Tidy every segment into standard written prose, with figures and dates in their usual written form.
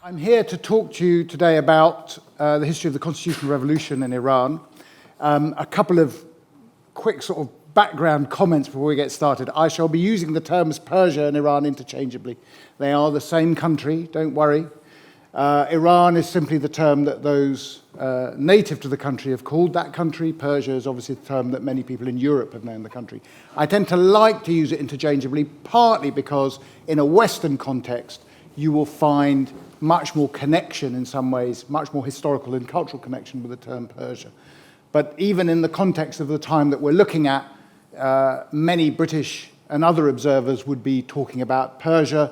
I'm here to talk to you today about the history of the constitutional revolution in Iran. A couple of quick sort of background comments before we get started. I shall be using the terms Persia and Iran interchangeably. They are the same country, don't worry. Iran is simply the term that those native to the country have called that country. Persia is obviously the term that many people in Europe have known the country. I tend to like to use it interchangeably, partly because in a Western context, you will find much more connection in some ways, much more historical and cultural connection with the term Persia. But even in the context of the time that we're looking at, many British and other observers would be talking about Persia,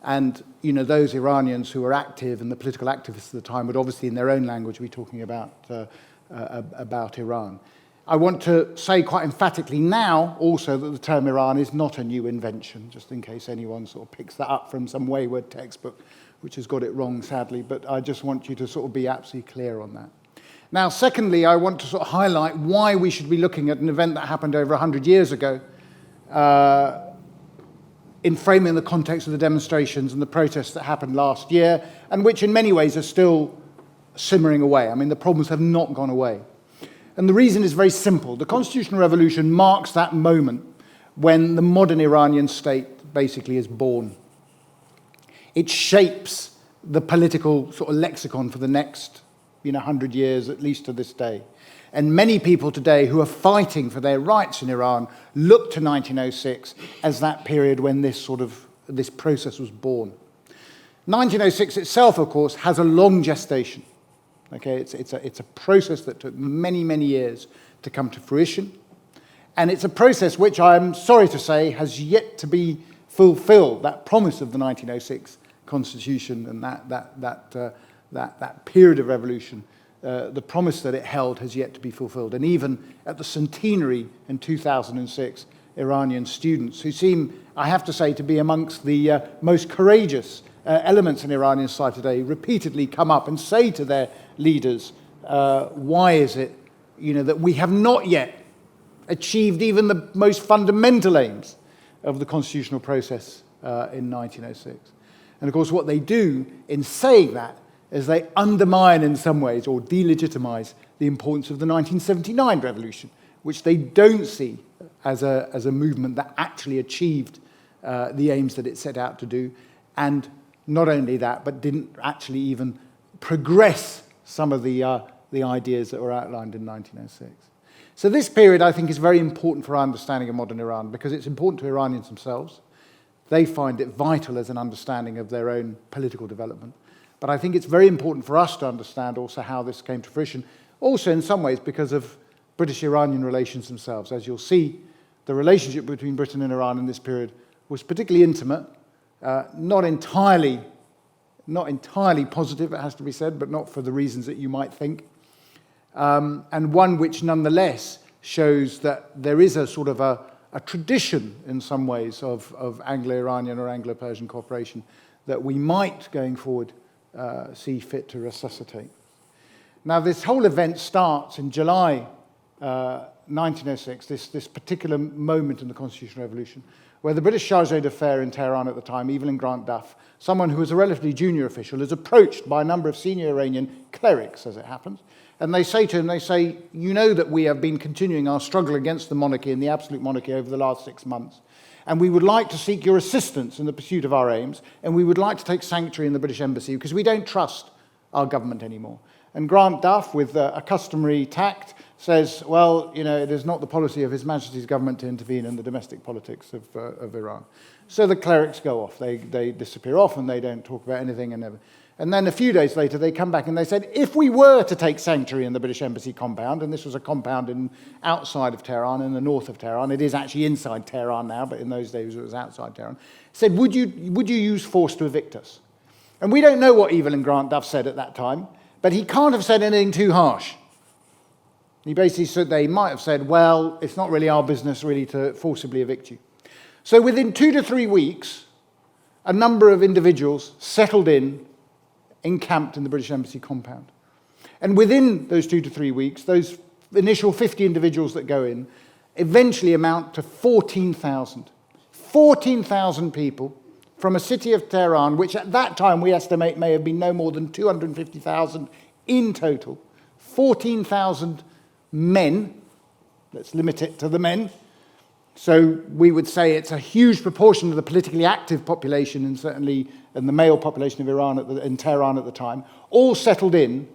and those Iranians who were active and the political activists at the time would obviously in their own language be talking about Iran. I want to say quite emphatically now also that the term Iran is not a new invention, just in case anyone sort of picks that up from some wayward textbook which has got it wrong, sadly, but I just want you to sort of be absolutely clear on that. Now, secondly, I want to sort of highlight why we should be looking at an event that happened over 100 years ago in framing the context of the demonstrations and the protests that happened last year, and which in many ways are still simmering away. I mean, the problems have not gone away. And the reason is very simple. The constitutional revolution marks that moment when the modern Iranian state basically is born. It shapes the political sort of lexicon for the next 100 years, at least to this day. And many people today who are fighting for their rights in Iran look to 1906 as that period when this process was born. 1906 itself, of course, has a long gestation. Okay, it's a process that took many, many years to come to fruition. And it's a process which I'm sorry to say has yet to be fulfilled. That promise of the 1906 Constitution and that period of revolution, the promise that it held has yet to be fulfilled. And even at the centenary in 2006, Iranian students, who seem, I have to say, to be amongst the most courageous elements in Iranian society today, repeatedly come up and say to their leaders, why is it that we have not yet achieved even the most fundamental aims of the constitutional process in 1906. And of course, what they do in saying that is they undermine in some ways or delegitimize the importance of the 1979 revolution, which they don't see as a movement that actually achieved the aims that it set out to do. And not only that, but didn't actually even progress some of the ideas that were outlined in 1906. So this period, I think, is very important for our understanding of modern Iran because it's important to Iranians themselves. They find it vital as an understanding of their own political development. But I think it's very important for us to understand also how this came to fruition, also in some ways because of British-Iranian relations themselves. As you'll see, the relationship between Britain and Iran in this period was particularly intimate, not entirely positive, it has to be said, but not for the reasons that you might think. And one which nonetheless shows that there is a sort of a tradition in some ways of Anglo-Iranian or Anglo-Persian cooperation that we might, going forward, see fit to resuscitate. Now, this whole event starts in July 1906, this particular moment in the Constitutional Revolution, where the British Chargé d'Affaires in Tehran at the time, Evelyn Grant Duff, someone who was a relatively junior official, is approached by a number of senior Iranian clerics, as it happens, and they say to him, you know that we have been continuing our struggle against the monarchy and the absolute monarchy over the last 6 months, and we would like to seek your assistance in the pursuit of our aims, and we would like to take sanctuary in the British Embassy because we don't trust our government anymore. And Grant Duff, with a customary tact, says, well, it is not the policy of His Majesty's government to intervene in the domestic politics of Iran. So the clerics go off. They disappear off and they don't talk about anything. And then a few days later, they come back and they said, if we were to take sanctuary in the British Embassy compound, and this was a compound outside of Tehran, in the north of Tehran, it is actually inside Tehran now, but in those days it was outside Tehran, said, would you use force to evict us? And we don't know what Evelyn Grant Duff said at that time, but he can't have said anything too harsh. He basically said they might have said, well, it's not really our business really to forcibly evict you. So within 2 to 3 weeks, a number of individuals settled encamped in the British Embassy compound. And within those 2 to 3 weeks, those initial 50 individuals that go in eventually amount to 14,000. 14,000 people from a city of Tehran, which at that time we estimate may have been no more than 250,000 in total, 14,000 men, let's limit it to the men, so we would say it's a huge proportion of the politically active population and certainly in the male population of Iran in Tehran at the time, all settled in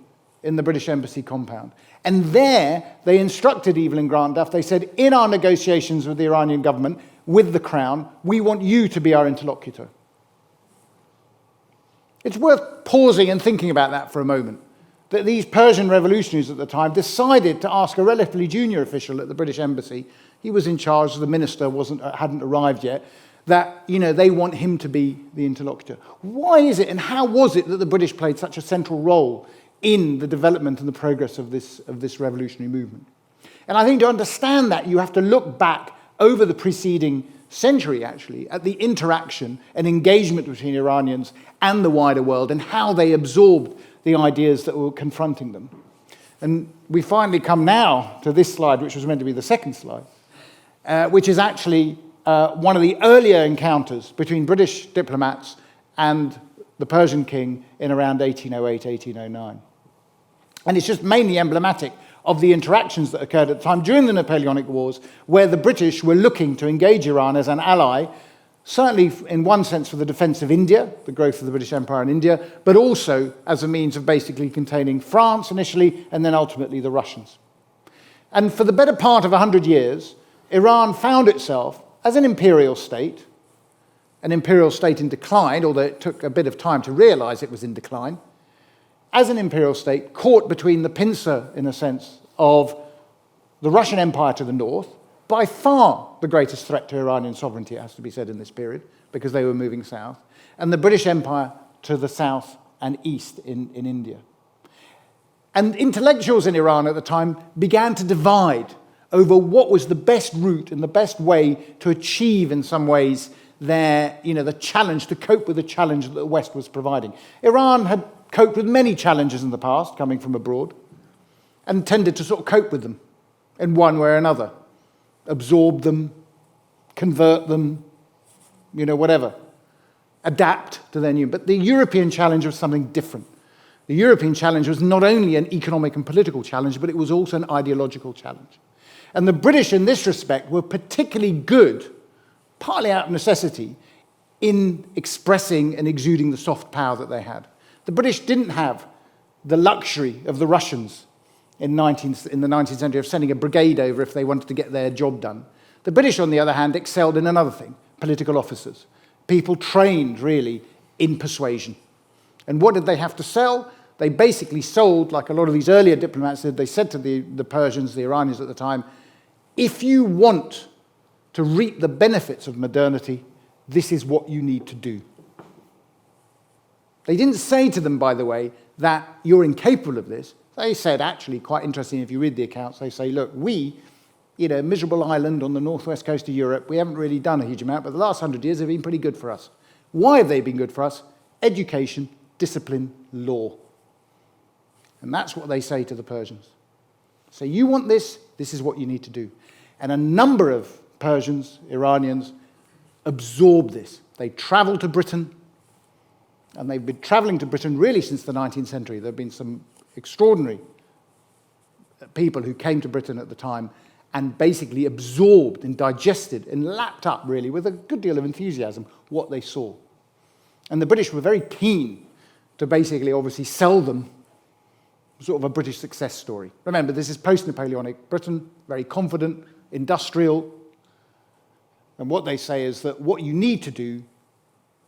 the British embassy compound. And there they instructed Evelyn Grant Duff, they said, in our negotiations with the Iranian government, with the Crown, we want you to be our interlocutor. It's worth pausing and thinking about that for a moment. That these Persian revolutionaries at the time decided to ask a relatively junior official at the British embassy, he was in charge, the minister hadn't arrived yet, that they want him to be the interlocutor. Why is it and how was it that the British played such a central role in the development and the progress of this revolutionary movement? And I think to understand that, you have to look back over the preceding century, actually, at the interaction and engagement between Iranians and the wider world and how they absorbed the ideas that were confronting them. And we finally come now to this slide, which was meant to be the second slide, which is actually one of the earlier encounters between British diplomats and the Persian king in around 1808, 1809. And it's just mainly emblematic of the interactions that occurred at the time during the Napoleonic Wars, where the British were looking to engage Iran as an ally, certainly in one sense for the defense of India, the growth of the British Empire in India, but also as a means of basically containing France initially and then ultimately the Russians. And for the better part of 100 years, Iran found itself as an imperial state in decline, although it took a bit of time to realize it was in decline, as an imperial state caught between the pincer, in a sense, of the Russian Empire to the north, by far the greatest threat to Iranian sovereignty, it has to be said in this period, because they were moving south, and the British Empire to the south and east in India. And intellectuals in Iran at the time began to divide over what was the best route and the best way to achieve, in some ways, the challenge, to cope with the challenge that the West was providing. Iran had coped with many challenges in the past, coming from abroad, and tended to sort of cope with them in one way or another. Absorb them, convert them, whatever. Adapt to their new. But the European challenge was something different. The European challenge was not only an economic and political challenge, but it was also an ideological challenge. And the British, in this respect, were particularly good, partly out of necessity, in expressing and exuding the soft power that they had. The British didn't have the luxury of the Russians in the 19th century of sending a brigade over if they wanted to get their job done. The British, on the other hand, excelled in another thing, political officers. People trained, really, in persuasion. And what did they have to sell? They basically sold, like a lot of these earlier diplomats did, they said to the Persians, the Iranians at the time, if you want to reap the benefits of modernity, this is what you need to do. They didn't say to them, by the way, that you're incapable of this. They said, actually, quite interesting, if you read the accounts, they say, look, we, a miserable island on the northwest coast of Europe, we haven't really done a huge amount, but the last 100 years have been pretty good for us. Why have they been good for us? Education, discipline, law. And that's what they say to the Persians. So you want this, this is what you need to do. And a number of Persians, Iranians, absorb this. They travel to Britain, and they've been traveling to Britain really since the 19th century. There have been some extraordinary people who came to Britain at the time and basically absorbed and digested and lapped up, really, with a good deal of enthusiasm, what they saw. And the British were very keen to basically, obviously, sell them sort of a British success story. Remember, this is post-Napoleonic Britain, very confident, industrial. And what they say is that what you need to do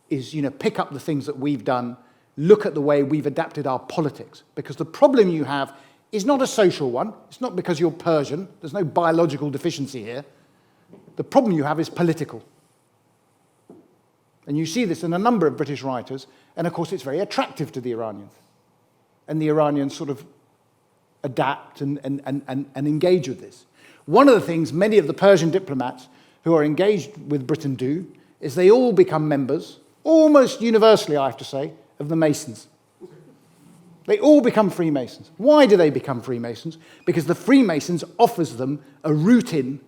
is, pick up the things that we've done, look at the way we've adapted our politics. Because the problem you have is not a social one. It's not because you're Persian. There's no biological deficiency here. The problem you have is political. And you see this in a number of British writers. And, of course, it's very attractive to the Iranians. And the Iranians sort of adapt and engage with this. One of the things many of the Persian diplomats who are engaged with Britain do is they all become members, almost universally, I have to say, of the Masons. They all become Freemasons. Why do they become Freemasons? Because the Freemasons offers them a route in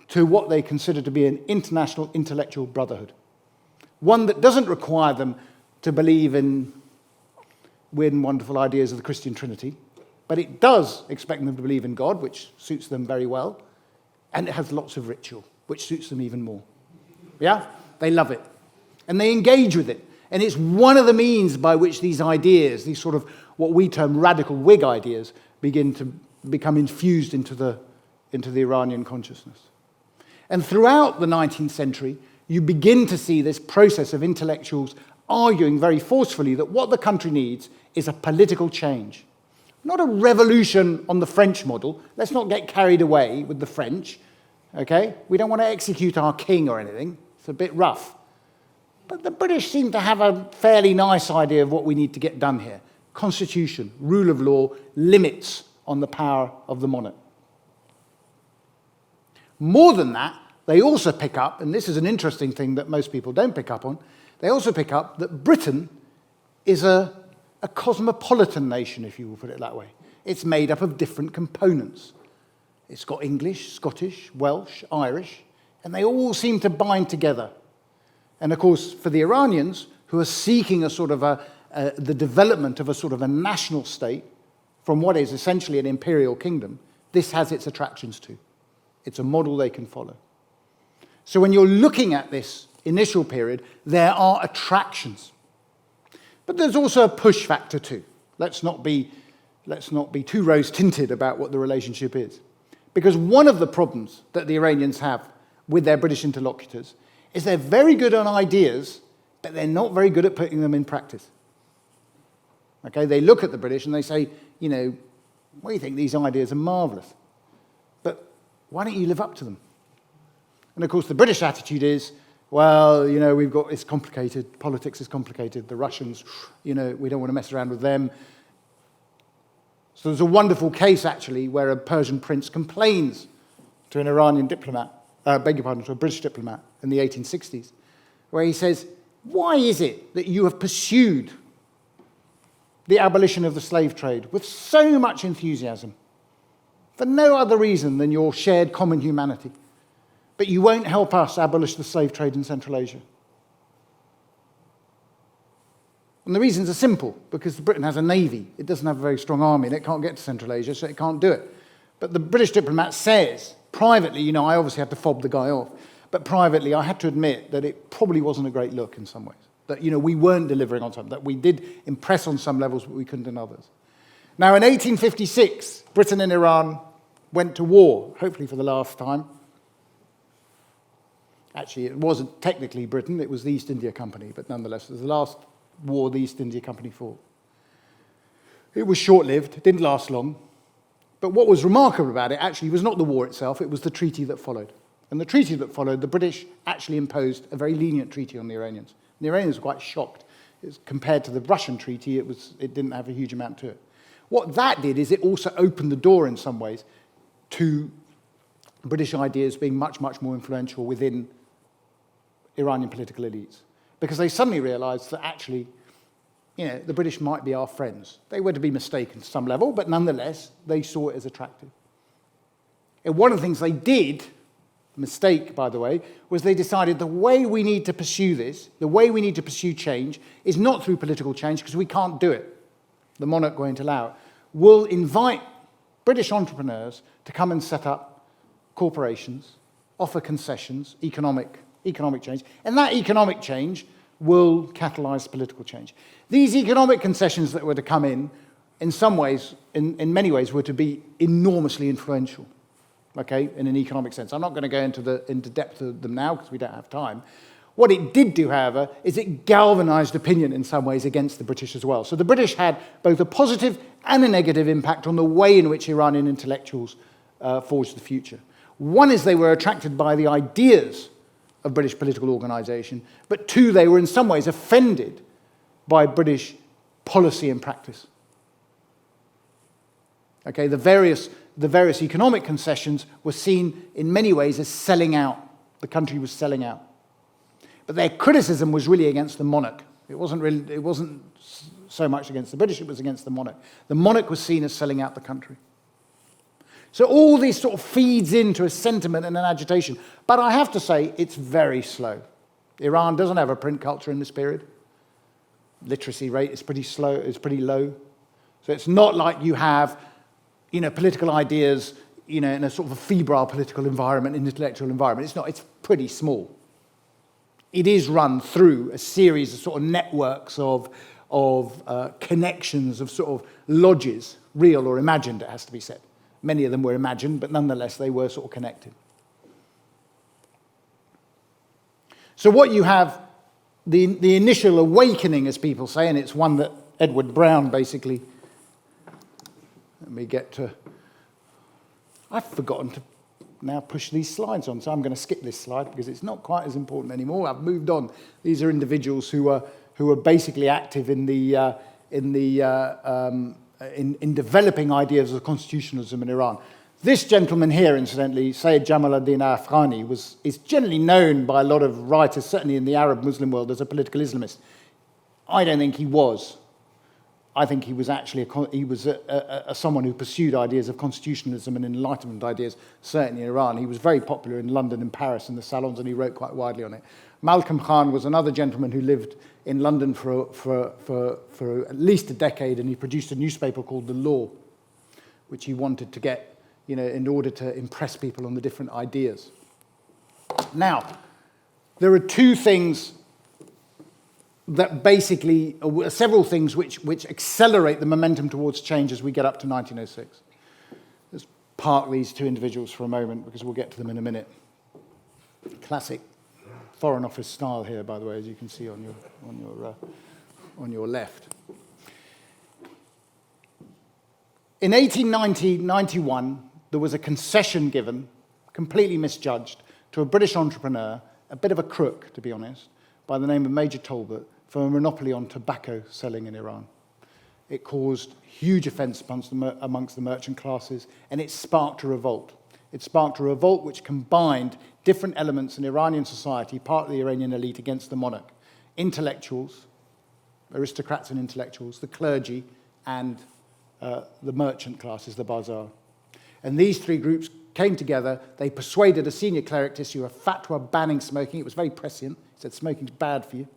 to what they consider to be an international intellectual brotherhood. One that doesn't require them to believe in weird and wonderful ideas of the Christian Trinity, but it does expect them to believe in God, which suits them very well, and it has lots of ritual, which suits them even more. Yeah? They love it. And they engage with it. And it's one of the means by which these ideas, these sort of what we term radical Whig ideas, begin to become infused into the Iranian consciousness. And throughout the 19th century, you begin to see this process of intellectuals arguing very forcefully that what the country needs is a political change. Not a revolution on the French model. Let's not get carried away with the French, okay? We don't want to execute our king or anything. It's a bit rough. But the British seem to have a fairly nice idea of what we need to get done here. Constitution, rule of law, limits on the power of the monarch. More than that, they also pick up, and this is an interesting thing that most people don't pick up on, they also pick up that Britain is a cosmopolitan nation, if you will put it that way. It's made up of different components. It's got English, Scottish, Welsh, Irish, and they all seem to bind together. And of course, for the Iranians, who are seeking a sort of the development of a sort of a national state from what is essentially an imperial kingdom, this has its attractions too. It's a model they can follow. So when you're looking at this initial period, there are attractions. But there's also a push factor too. Let's not be too rose-tinted about what the relationship is. Because one of the problems that the Iranians have with their British interlocutors is they're very good on ideas, but they're not very good at putting them in practice. Okay, they look at the British and they say, you know, we think these ideas are marvellous, but why don't you live up to them? And of course, the British attitude is, well, you know, it's complicated, politics is complicated, the Russians, you know, we don't want to mess around with them. So there's a wonderful case, actually, where a Persian prince complains to an Iranian diplomat, to a British diplomat in the 1860s, where he says, why is it that you have pursued the abolition of the slave trade with so much enthusiasm, for no other reason than your shared common humanity, but you won't help us abolish the slave trade in Central Asia? And the reasons are simple, because Britain has a navy. It doesn't have a very strong army, and it can't get to Central Asia, so it can't do it. But the British diplomat says, privately, you know, I obviously had to fob the guy off, but privately I had to admit that it probably wasn't a great look in some ways. That, you know, we weren't delivering on something, that we did impress on some levels, but we couldn't in others. Now, in 1856, Britain and Iran went to war, hopefully for the last time. Actually, it wasn't technically Britain, it was the East India Company, but nonetheless, it was the last war the East India Company fought. It was short-lived, it didn't last long, but what was remarkable about it actually was not the war itself, it was the treaty that followed. And the treaty that followed, the British actually imposed a very lenient treaty on the Iranians. And the Iranians were quite shocked. Compared to the Russian treaty, it didn't have a huge amount to it. What that did is it also opened the door in some ways to British ideas being much, much more influential within Iranian political elites. Because they suddenly realized that actually, you know, the British might be our friends. They were to be mistaken to some level, but nonetheless, they saw it as attractive. And one of the things they did, mistake, by the way, was they decided the way we need to pursue this, the way we need to pursue change, is not through political change, because we can't do it. The monarch won't allow it. We'll invite British entrepreneurs to come and set up corporations, offer concessions, economic change, and that economic change will catalyze political change. These economic concessions that were to come in some ways, in many ways, were to be enormously influential, okay, in an economic sense. I'm not going to go into depth of them now because we don't have time. What it did do, however, is it galvanized opinion in some ways against the British as well. So the British had both a positive and a negative impact on the way in which Iranian intellectuals forged the future. One is they were attracted by the ideas of British political organisation, but two, they were in some ways offended by British policy and practice. Okay, the various economic concessions were seen in many ways as selling out. The country was selling out. But their criticism was really against the monarch. It wasn't so much against the British, it was against the monarch. The monarch was seen as selling out the country. So all this sort of feeds into a sentiment and an agitation. But I have to say, it's very slow. Iran doesn't have a print culture in this period. Literacy rate is pretty slow, is pretty low. So it's not like you have, political ideas, in a sort of a febrile political environment, intellectual environment. It's not, it's pretty small. It is run through a series of sort of networks of connections, of sort of lodges, real or imagined, it has to be said. Many of them were imagined, but nonetheless, they were sort of connected. So what you have, the initial awakening, as people say, and it's one that Edward Brown basically, let me get to, I've forgotten to now push these slides on, so I'm going to skip this slide because it's not quite as important anymore. I've moved on. These are individuals who are basically active in developing ideas of constitutionalism in Iran. This gentleman here, incidentally, Sayyid Jamal ad-Din Afghani, is generally known by a lot of writers, certainly in the Arab Muslim world, as a political Islamist. I don't think he was. I think he was actually someone who pursued ideas of constitutionalism and Enlightenment ideas, certainly in Iran. He was very popular in London and Paris in the salons, and he wrote quite widely on it. Malcolm Khan was another gentleman who lived in London for at least a decade, and he produced a newspaper called The Law, which he wanted to get, in order to impress people on the different ideas. Now, there are two things that basically, several things which accelerate the momentum towards change as we get up to 1906. Let's park these two individuals for a moment because we'll get to them in a minute. Classic Foreign Office style here, by the way, as you can see on your left. In 1890-91, there was a concession given, completely misjudged, to a British entrepreneur, a bit of a crook, to be honest, by the name of Major Talbot, for a monopoly on tobacco selling in Iran. It caused huge offence amongst the merchant classes, and it sparked a revolt. It sparked a revolt which combined different elements in Iranian society, part of the Iranian elite, against the monarch. Intellectuals, aristocrats and intellectuals, the clergy, and the merchant classes, the bazaar. And these three groups came together. They persuaded a senior cleric to issue a fatwa banning smoking. It was very prescient. He said, smoking's bad for you.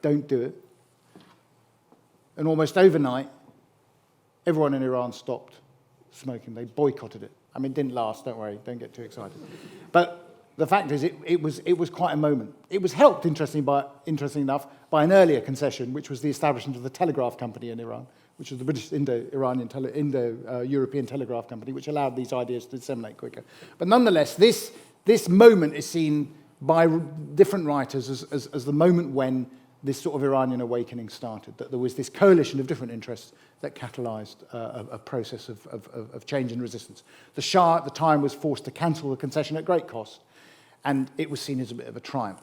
Don't do it. And almost overnight, everyone in Iran stopped smoking. They boycotted it. I mean, it didn't last, don't worry, don't get too excited. But the fact is, it was quite a moment. It was helped, interesting enough, by an earlier concession, which was the establishment of the telegraph company in Iran, which was the British Indo-European Telegraph Company, which allowed these ideas to disseminate quicker. But nonetheless, this moment is seen by different writers as the moment when this sort of Iranian awakening started, that there was this coalition of different interests that catalyzed a process of change and resistance. The Shah at the time was forced to cancel the concession at great cost, and it was seen as a bit of a triumph.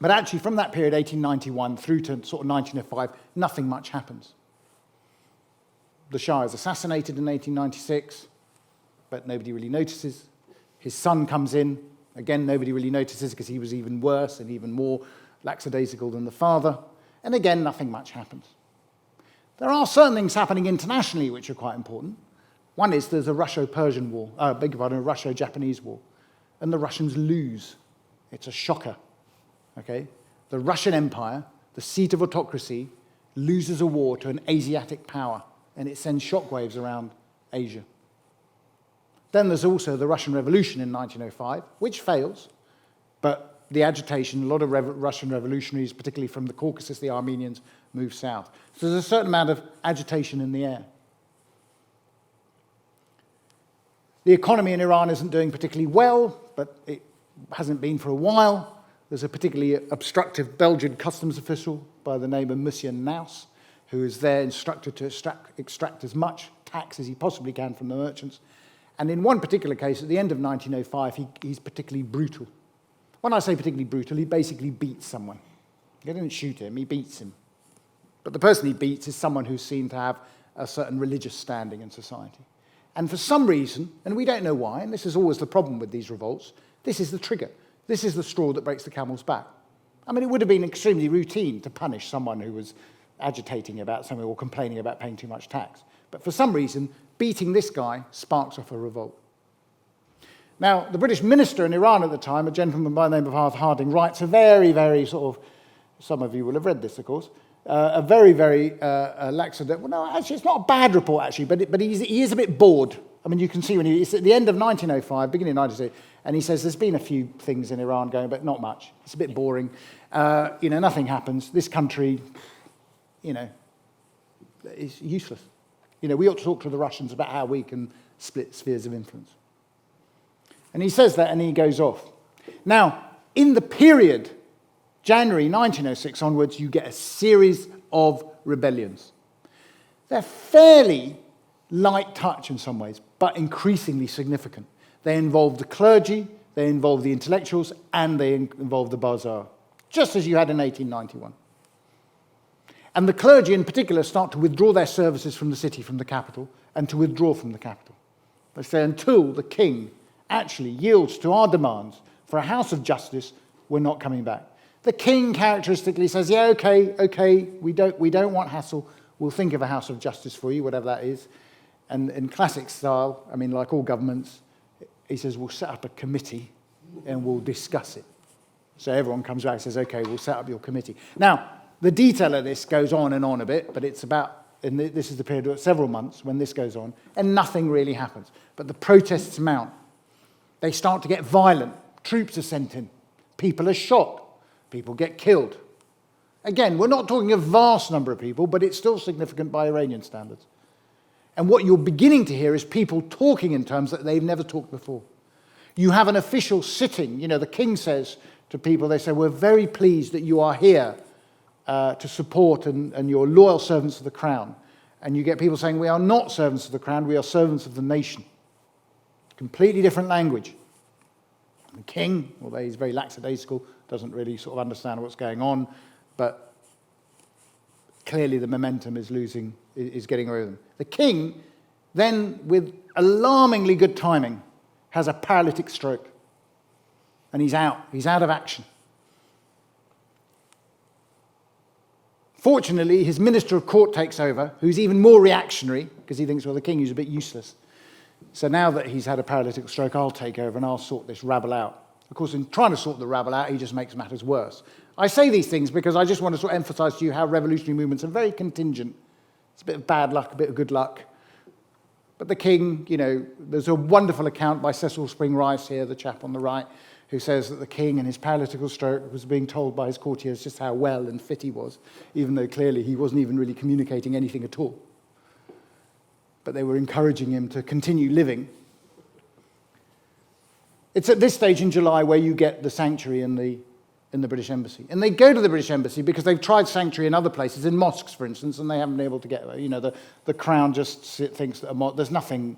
But actually, from that period, 1891, through to sort of 1905, nothing much happens. The Shah is assassinated in 1896, but nobody really notices. His son comes in. Again, nobody really notices because he was even worse and even more lackadaisical than the father. And again, nothing much happens. There are certain things happening internationally which are quite important. One is there's a Russo-Persian war, a Russo-Japanese war, and the Russians lose. It's a shocker. Okay? The Russian Empire, the seat of autocracy, loses a war to an Asiatic power, and it sends shockwaves around Asia. Then there's also the Russian Revolution in 1905, which fails, but the agitation, a lot of Russian revolutionaries, particularly from the Caucasus, the Armenians, move south. So there's a certain amount of agitation in the air. The economy in Iran isn't doing particularly well, but it hasn't been for a while. There's a particularly obstructive Belgian customs official by the name of Monsieur Naus, who is there instructed to extract as much tax as he possibly can from the merchants. And in one particular case, at the end of 1905, he's particularly brutal. When I say particularly brutal, he basically beats someone. He didn't shoot him, he beats him. But the person he beats is someone who's seen to have a certain religious standing in society. And for some reason, and we don't know why, and this is always the problem with these revolts, this is the trigger. This is the straw that breaks the camel's back. I mean, it would have been extremely routine to punish someone who was agitating about something or complaining about paying too much tax. But for some reason, beating this guy sparks off a revolt. Now, the British minister in Iran at the time, a gentleman by the name of Arthur Harding, writes a very, very sort of, some of you will have read this, of course, a very, very laxative. Well, no, actually, it's not a bad report, actually, but he is a bit bored. I mean, you can see when it's at the end of 1905, beginning of 1906, and he says there's been a few things in Iran going, but not much. It's a bit boring. Nothing happens. This country, is useless. We ought to talk to the Russians about how we can split spheres of influence. And he says that, and he goes off. Now, in the period, January 1906 onwards, you get a series of rebellions. They're fairly light touch in some ways, but increasingly significant. They involve the clergy, they involve the intellectuals, and they involve the bazaar, just as you had in 1891. And the clergy in particular start to withdraw their services from the city, from the capital, and to withdraw from the capital. They say, until the king actually yields to our demands for a house of justice, we're not coming back. The king characteristically says, yeah, okay, we don't want hassle. We'll think of a house of justice for you, whatever that is. And in classic style, I mean, like all governments, he says, we'll set up a committee and we'll discuss it. So everyone comes back and says, okay, we'll set up your committee. Now, the detail of this goes on and on a bit, but it's about, and this is the period of several months when this goes on, and nothing really happens. But the protests mount. They start to get violent. Troops are sent in. People are shot. People get killed. Again, we're not talking a vast number of people, but it's still significant by Iranian standards. And what you're beginning to hear is people talking in terms that they've never talked before. You have an official sitting. The king says to people, they say, we're very pleased that you are here to support and you're loyal servants of the crown. And you get people saying, we are not servants of the crown, we are servants of the nation. Completely different language. The king, although he's very lackadaisical, doesn't really sort of understand what's going on, but clearly the momentum is getting away with him. The king then, with alarmingly good timing, has a paralytic stroke. And he's out of action. Fortunately, his Minister of Court takes over, who's even more reactionary, because he thinks, well, the king is a bit useless. So now that he's had a paralytic stroke, I'll take over and I'll sort this rabble out. Of course, in trying to sort the rabble out, he just makes matters worse. I say these things because I just want to sort of emphasize to you how revolutionary movements are very contingent. It's a bit of bad luck, a bit of good luck. But the king, there's a wonderful account by Cecil Spring Rice here, the chap on the right, who says that the king in his paralytical stroke was being told by his courtiers just how well and fit he was, even though clearly he wasn't even really communicating anything at all. But they were encouraging him to continue living. It's at this stage in July where you get the sanctuary in the British Embassy. And they go to the British Embassy because they've tried sanctuary in other places, in mosques, for instance, and they haven't been able to get, the Crown just thinks that there's nothing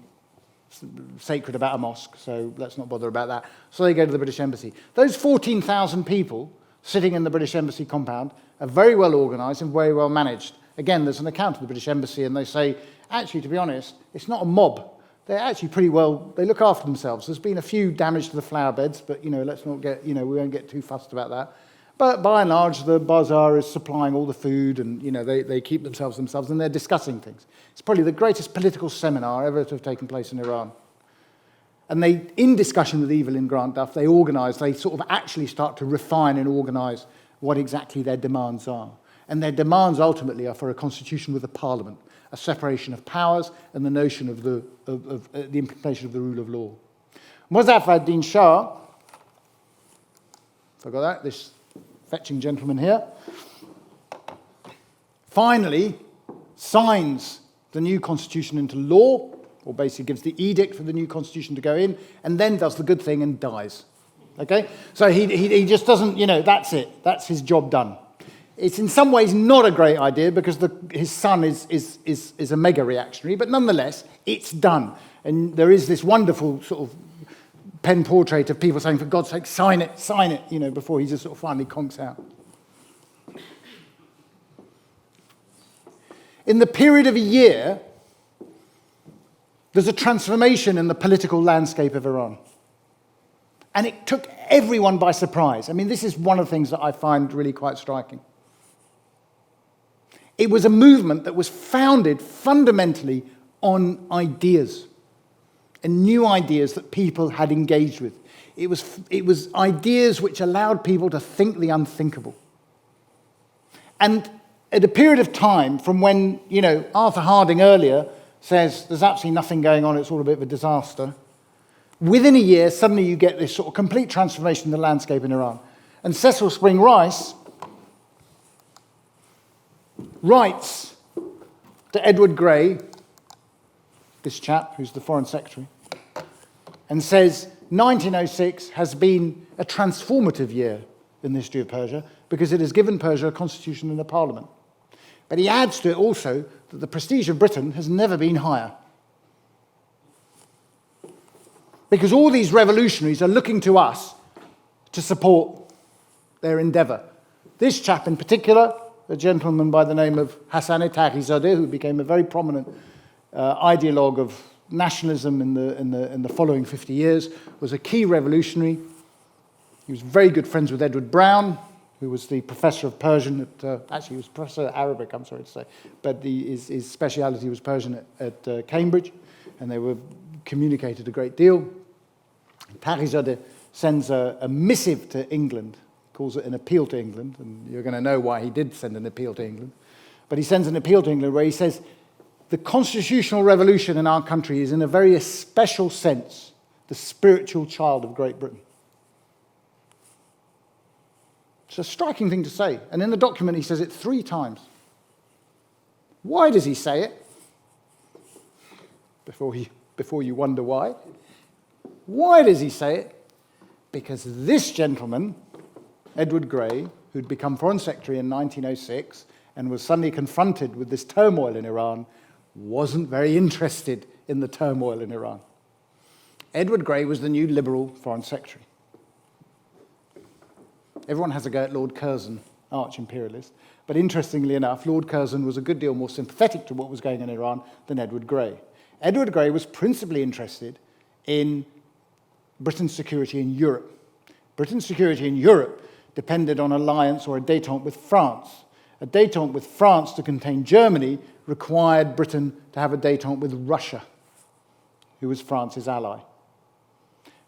sacred about a mosque, so let's not bother about that. So they go to the British Embassy. Those 14,000 people sitting in the British Embassy compound are very well organised and very well managed. Again, there's an account of the British Embassy, and they say, actually, to be honest, it's not a mob. They're actually pretty well, they look after themselves. There's been a few damage to the flower beds, but, let's not get, we won't get too fussed about that. But by and large, the bazaar is supplying all the food, and, they keep themselves, and they're discussing things. It's probably the greatest political seminar ever to have taken place in Iran. And they, in discussion with Evelyn Grant Duff, they sort of actually start to refine and organise what exactly their demands are. And their demands ultimately are for a constitution with a parliament, a separation of powers, and the notion of the implementation of the rule of law. Mozaffar ad-Din Shah, forgot that, this fetching gentleman here, finally signs the new constitution into law, or basically gives the edict for the new constitution to go in, and then does the good thing and dies. Okay? So he just doesn't, that's it. That's his job done. It's in some ways not a great idea because his son is a mega reactionary, but nonetheless, it's done. And there is this wonderful sort of pen portrait of people saying, for God's sake, sign it, before he just sort of finally conks out. In the period of a year, there's a transformation in the political landscape of Iran. And it took everyone by surprise. I mean, this is one of the things that I find really quite striking. It was a movement that was founded fundamentally on ideas. and new ideas that people had engaged with. It was ideas which allowed people to think the unthinkable. And at a period of time from when, Arthur Harding earlier says there's absolutely nothing going on, it's all a bit of a disaster, within a year, suddenly you get this sort of complete transformation in the landscape in Iran. And Cecil Spring Rice writes to Edward Grey, this chap who's the Foreign Secretary, and says 1906 has been a transformative year in the history of Persia because it has given Persia a constitution and a parliament. But he adds to it also that the prestige of Britain has never been higher. Because all these revolutionaries are looking to us to support their endeavour. This chap in particular, a gentleman by the name of Hassan Taghi-Zadeh, who became a very prominent ideologue of nationalism in the following 50 years, was a key revolutionary. He was very good friends with Edward Brown, who was the professor of Persian actually he was professor of Arabic, I'm sorry to say, but his speciality was Persian at Cambridge, and they were communicated a great deal. Taghi-Zadeh sends a missive to England, calls it an appeal to England, and you're going to know why he did send an appeal to England. But he sends an appeal to England where he says, the constitutional revolution in our country is in a very special sense the spiritual child of Great Britain. It's a striking thing to say. And in the document he says it 3 times. Why does he say it? Before you wonder why. Why does he say it? Because this gentleman, Edward Grey, who'd become Foreign Secretary in 1906 and was suddenly confronted with this turmoil in Iran, wasn't very interested in the turmoil in Iran. Edward Grey was the new Liberal Foreign Secretary. Everyone has a go at Lord Curzon, arch-imperialist, but interestingly enough, Lord Curzon was a good deal more sympathetic to what was going on in Iran than Edward Grey. Edward Grey was principally interested in Britain's security in Europe. Britain's security in Europe depended on alliance or a détente with France. A détente with France to contain Germany required Britain to have a détente with Russia, who was France's ally.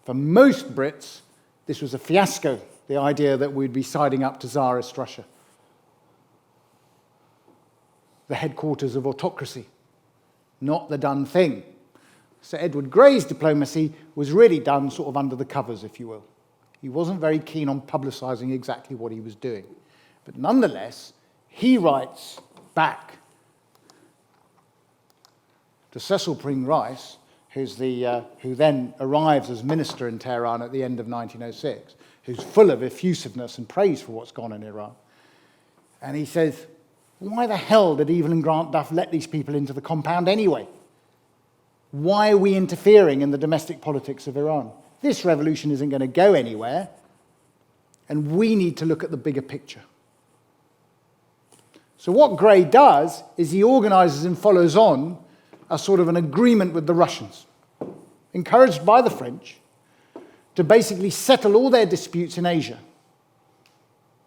For most Brits, this was a fiasco, the idea that we'd be siding up to Tsarist Russia, the headquarters of autocracy, not the done thing. So Edward Grey's diplomacy was really done sort of under the covers, if you will. He wasn't very keen on publicising exactly what he was doing. But nonetheless, he writes back to Cecil Spring Rice, who then arrives as minister in Tehran at the end of 1906, who's full of effusiveness and praise for what's gone on in Iran. And he says, why the hell did Evelyn Grant Duff let these people into the compound anyway? Why are we interfering in the domestic politics of Iran? This revolution isn't going to go anywhere, and we need to look at the bigger picture. So what Grey does is he organises and follows on a sort of an agreement with the Russians, encouraged by the French, to basically settle all their disputes in Asia,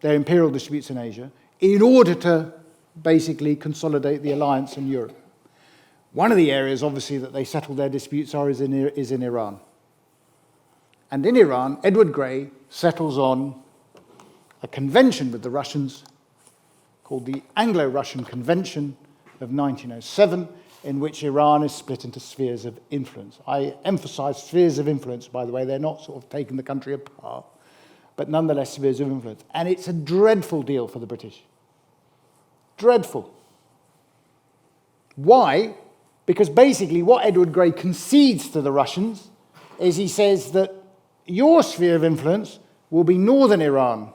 their imperial disputes in Asia, in order to basically consolidate the alliance in Europe. One of the areas, obviously, that they settle their disputes is in Iran. And in Iran, Edward Grey settles on a convention with the Russians called the Anglo-Russian Convention of 1907, in which Iran is split into spheres of influence. I emphasize spheres of influence, by the way. They're not sort of taking the country apart, but nonetheless spheres of influence. And it's a dreadful deal for the British. Dreadful. Why? Because basically what Edward Grey concedes to the Russians is he says that your sphere of influence will be northern Iran,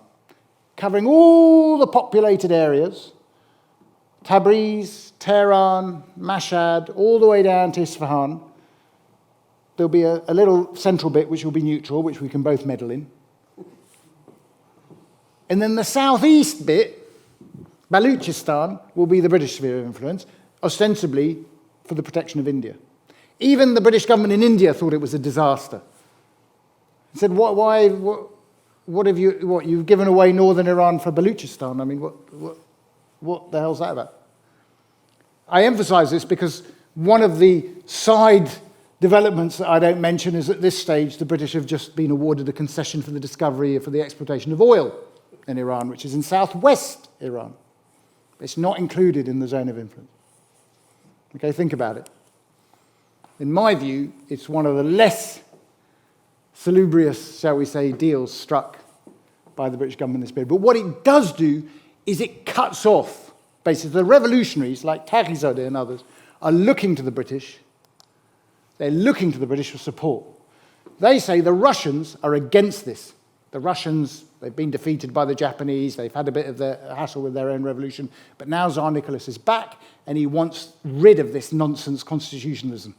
covering all the populated areas, Tabriz, Tehran, Mashhad, all the way down to Isfahan. There'll be a little central bit which will be neutral, which we can both meddle in. And then the southeast bit, Baluchistan, will be the British sphere of influence, ostensibly for the protection of India. Even the British government in India thought it was a disaster. It said, what have you've given away northern Iran for Baluchistan? I mean, what the hell's that about? I emphasize this because one of the side developments that I don't mention is at this stage, the British have just been awarded a concession for the discovery for the exploitation of oil in Iran, which is in southwest Iran. It's not included in the zone of influence. Okay, think about it. In my view, it's one of the less salubrious, shall we say, deals struck by the British government in this period. But what it does do is it cuts off, basically, the revolutionaries like Taghi and others are looking to the British. They're looking to the British for support. They say the Russians are against this. The Russians, they've been defeated by the Japanese, they've had a bit of a hassle with their own revolution, but now Tsar Nicholas is back and he wants rid of this nonsense constitutionalism.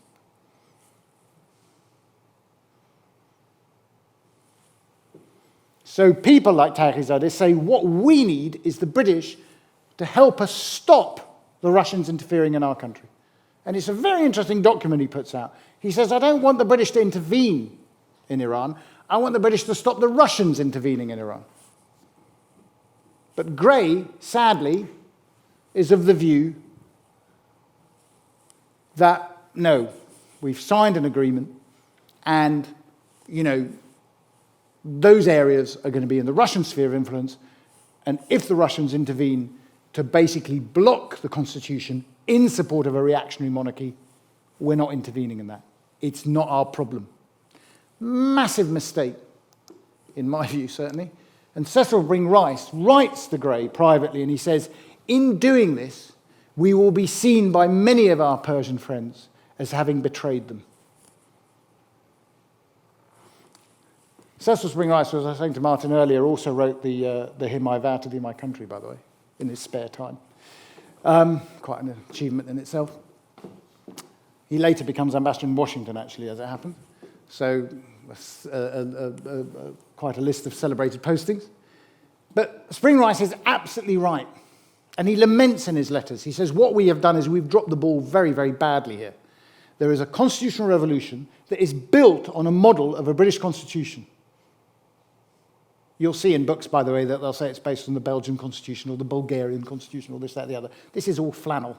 So people like Taghi say what we need is the British to help us stop the Russians interfering in our country. And it's a very interesting document he puts out. He says, I don't want the British to intervene in Iran. I want the British to stop the Russians intervening in Iran. But Gray, sadly, is of the view that, no, we've signed an agreement and, those areas are going to be in the Russian sphere of influence, and if the Russians intervene to basically block the constitution in support of a reactionary monarchy, we're not intervening in that. It's not our problem. Massive mistake, in my view, certainly. And Cecil Bring Rice writes to Gray privately, and he says, in doing this, we will be seen by many of our Persian friends as having betrayed them. Cecil Spring Rice, as I was saying to Martin earlier, also wrote the hymn I Vow to Thee My Country, by the way, in his spare time. Quite an achievement in itself. He later becomes ambassador in Washington, actually, as it happened. So quite a list of celebrated postings. But Spring Rice is absolutely right. And he laments in his letters. He says, what we have done is we've dropped the ball very, very badly here. There is a constitutional revolution that is built on a model of a British constitution. You'll see in books, by the way, that they'll say it's based on the Belgian constitution or the Bulgarian constitution or this, that, the other. This is all flannel,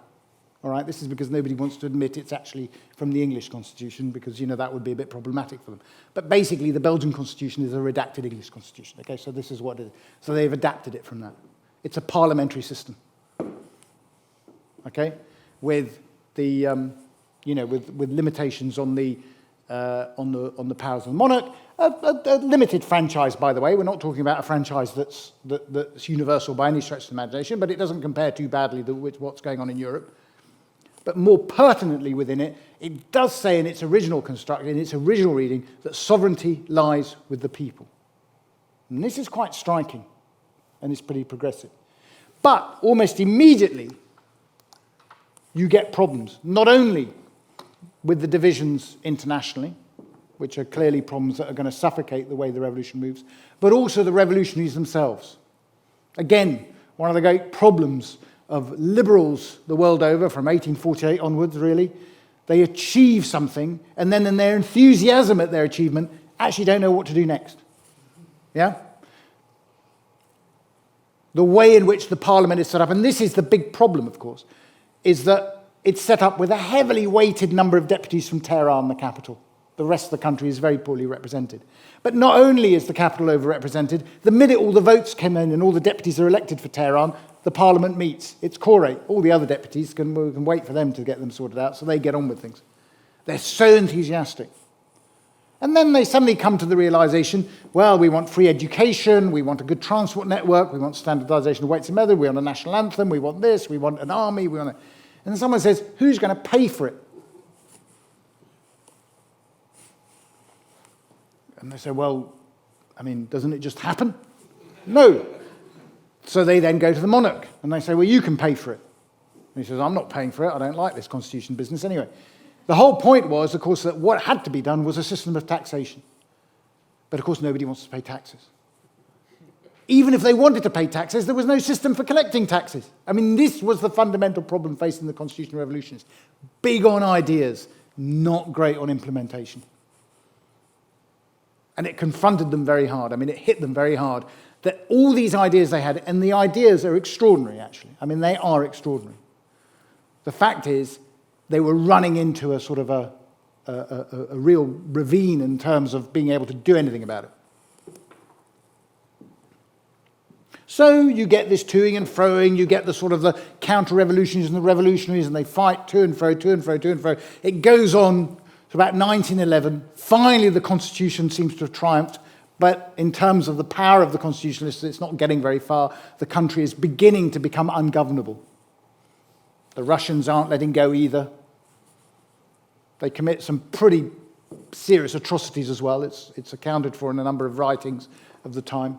all right? This is because nobody wants to admit it's actually from the English constitution because, that would be a bit problematic for them. But basically, the Belgian constitution is a redacted English constitution, okay? So this is what it is. So they've adapted it from that. It's a parliamentary system, okay? With the, with limitations on the powers of the monarch. A limited franchise, by the way. We're not talking about a franchise that's universal by any stretch of the imagination, but it doesn't compare too badly with what's going on in Europe. But more pertinently within it, it does say in its original construct, in its original reading, that sovereignty lies with the people. And this is quite striking, and it's pretty progressive. But almost immediately, you get problems, not only with the divisions internationally, which are clearly problems that are going to suffocate the way the revolution moves, but also the revolutionaries themselves. Again, one of the great problems of liberals the world over, from 1848 onwards, really, they achieve something, and then in their enthusiasm at their achievement, actually don't know what to do next. Yeah? The way in which the parliament is set up, and this is the big problem, of course, is that it's set up with a heavily weighted number of deputies from Tehran, the capital. The rest of the country is very poorly represented. But not only is the capital overrepresented, the minute all the votes come in and all the deputies are elected for Tehran, the parliament meets. It's quorate. All the other deputies we can wait for them to get them sorted out, so they get on with things. They're so enthusiastic. And then they suddenly come to the realization, well, we want free education, we want a good transport network, we want standardization of weights and measures, we want a national anthem, we want this, we want an army, we want a... And then someone says, who's going to pay for it? And they say, well, doesn't it just happen? No. So they then go to the monarch, and they say, well, you can pay for it. And he says, I'm not paying for it. I don't like this constitution business anyway. The whole point was, of course, that what had to be done was a system of taxation. But, of course, nobody wants to pay taxes. Even if they wanted to pay taxes, there was no system for collecting taxes. This was the fundamental problem facing the constitutional revolutionists. Big on ideas, not great on implementation. And it confronted them very hard. It hit them very hard that all these ideas they had, and the ideas are extraordinary, actually. They are extraordinary. The fact is, they were running into a sort of a a real ravine in terms of being able to do anything about it. So you get this toing and froing, you get the sort of the counter-revolutionaries and the revolutionaries, and they fight to and fro, to and fro, to and fro. It goes on to about 1911. Finally, the Constitution seems to have triumphed, but in terms of the power of the constitutionalists, it's not getting very far. The country is beginning to become ungovernable. The Russians aren't letting go either. They commit some pretty serious atrocities as well. It's accounted for in a number of writings of the time.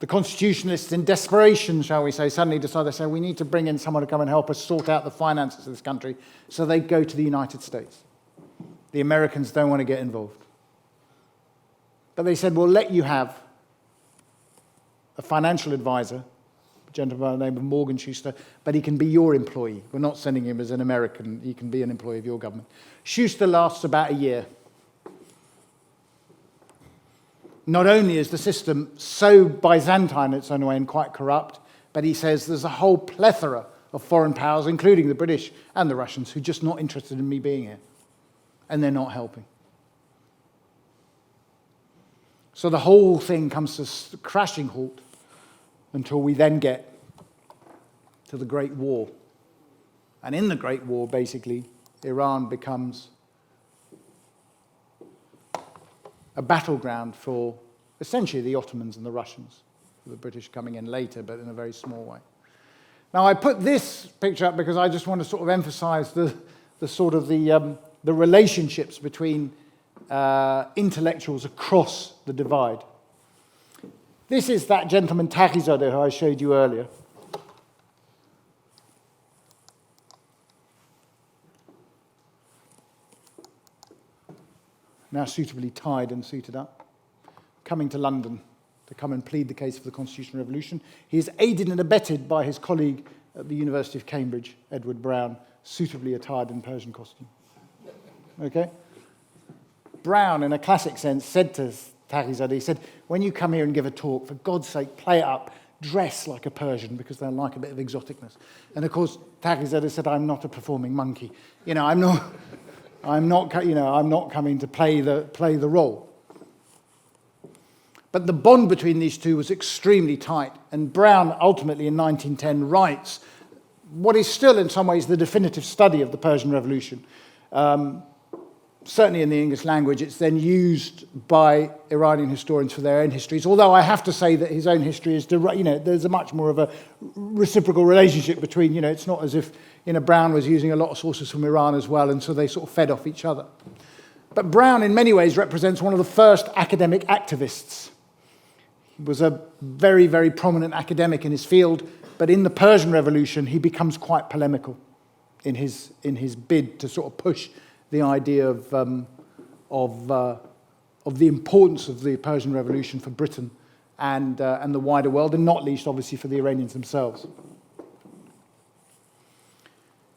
The constitutionalists, in desperation, shall we say, suddenly decide, they say, we need to bring in someone to come and help us sort out the finances of this country. So they go to the United States. The Americans don't want to get involved. But they said, we'll let you have a financial advisor, a gentleman by the name of Morgan Schuster, but he can be your employee. We're not sending him as an American. He can be an employee of your government. Schuster lasts about a year. Not only is the system so Byzantine in its own way and quite corrupt, but he says there's a whole plethora of foreign powers, including the British and the Russians, who are just not interested in me being here. And they're not helping. So the whole thing comes to a crashing halt until we then get to the Great War. And in the Great War, basically, Iran becomes a battleground for essentially the Ottomans and the Russians, the British coming in later, but in a very small way. Now, I put this picture up because I just want to sort of emphasize the relationships between intellectuals across the divide. This is that gentleman, Taqizadeh, who I showed you earlier. Now suitably tied and suited up, coming to London to come and plead the case for the Constitutional Revolution. He is aided and abetted by his colleague at the University of Cambridge, Edward Brown, suitably attired in Persian costume. Okay? Brown, in a classic sense, said to Taqizadeh, he said, when you come here and give a talk, for God's sake, play it up, dress like a Persian, because they like a bit of exoticness. And of course, Taqizadeh said, I'm not a performing monkey. I'm not coming to play the role. But the bond between these two was extremely tight, and Brown ultimately in 1910 writes what is still in some ways the definitive study of the Persian Revolution. Certainly in the English language, it's then used by Iranian historians for their own histories, although I have to say that his own history is, there's a much more of a reciprocal relationship between, it's not as if, Brown was using a lot of sources from Iran as well, and so they sort of fed off each other. But Brown, in many ways, represents one of the first academic activists. He was a very, very prominent academic in his field, but in the Persian Revolution, he becomes quite polemical in his bid to sort of push the idea of the importance of the Persian Revolution for Britain and the wider world, and not least, obviously, for the Iranians themselves.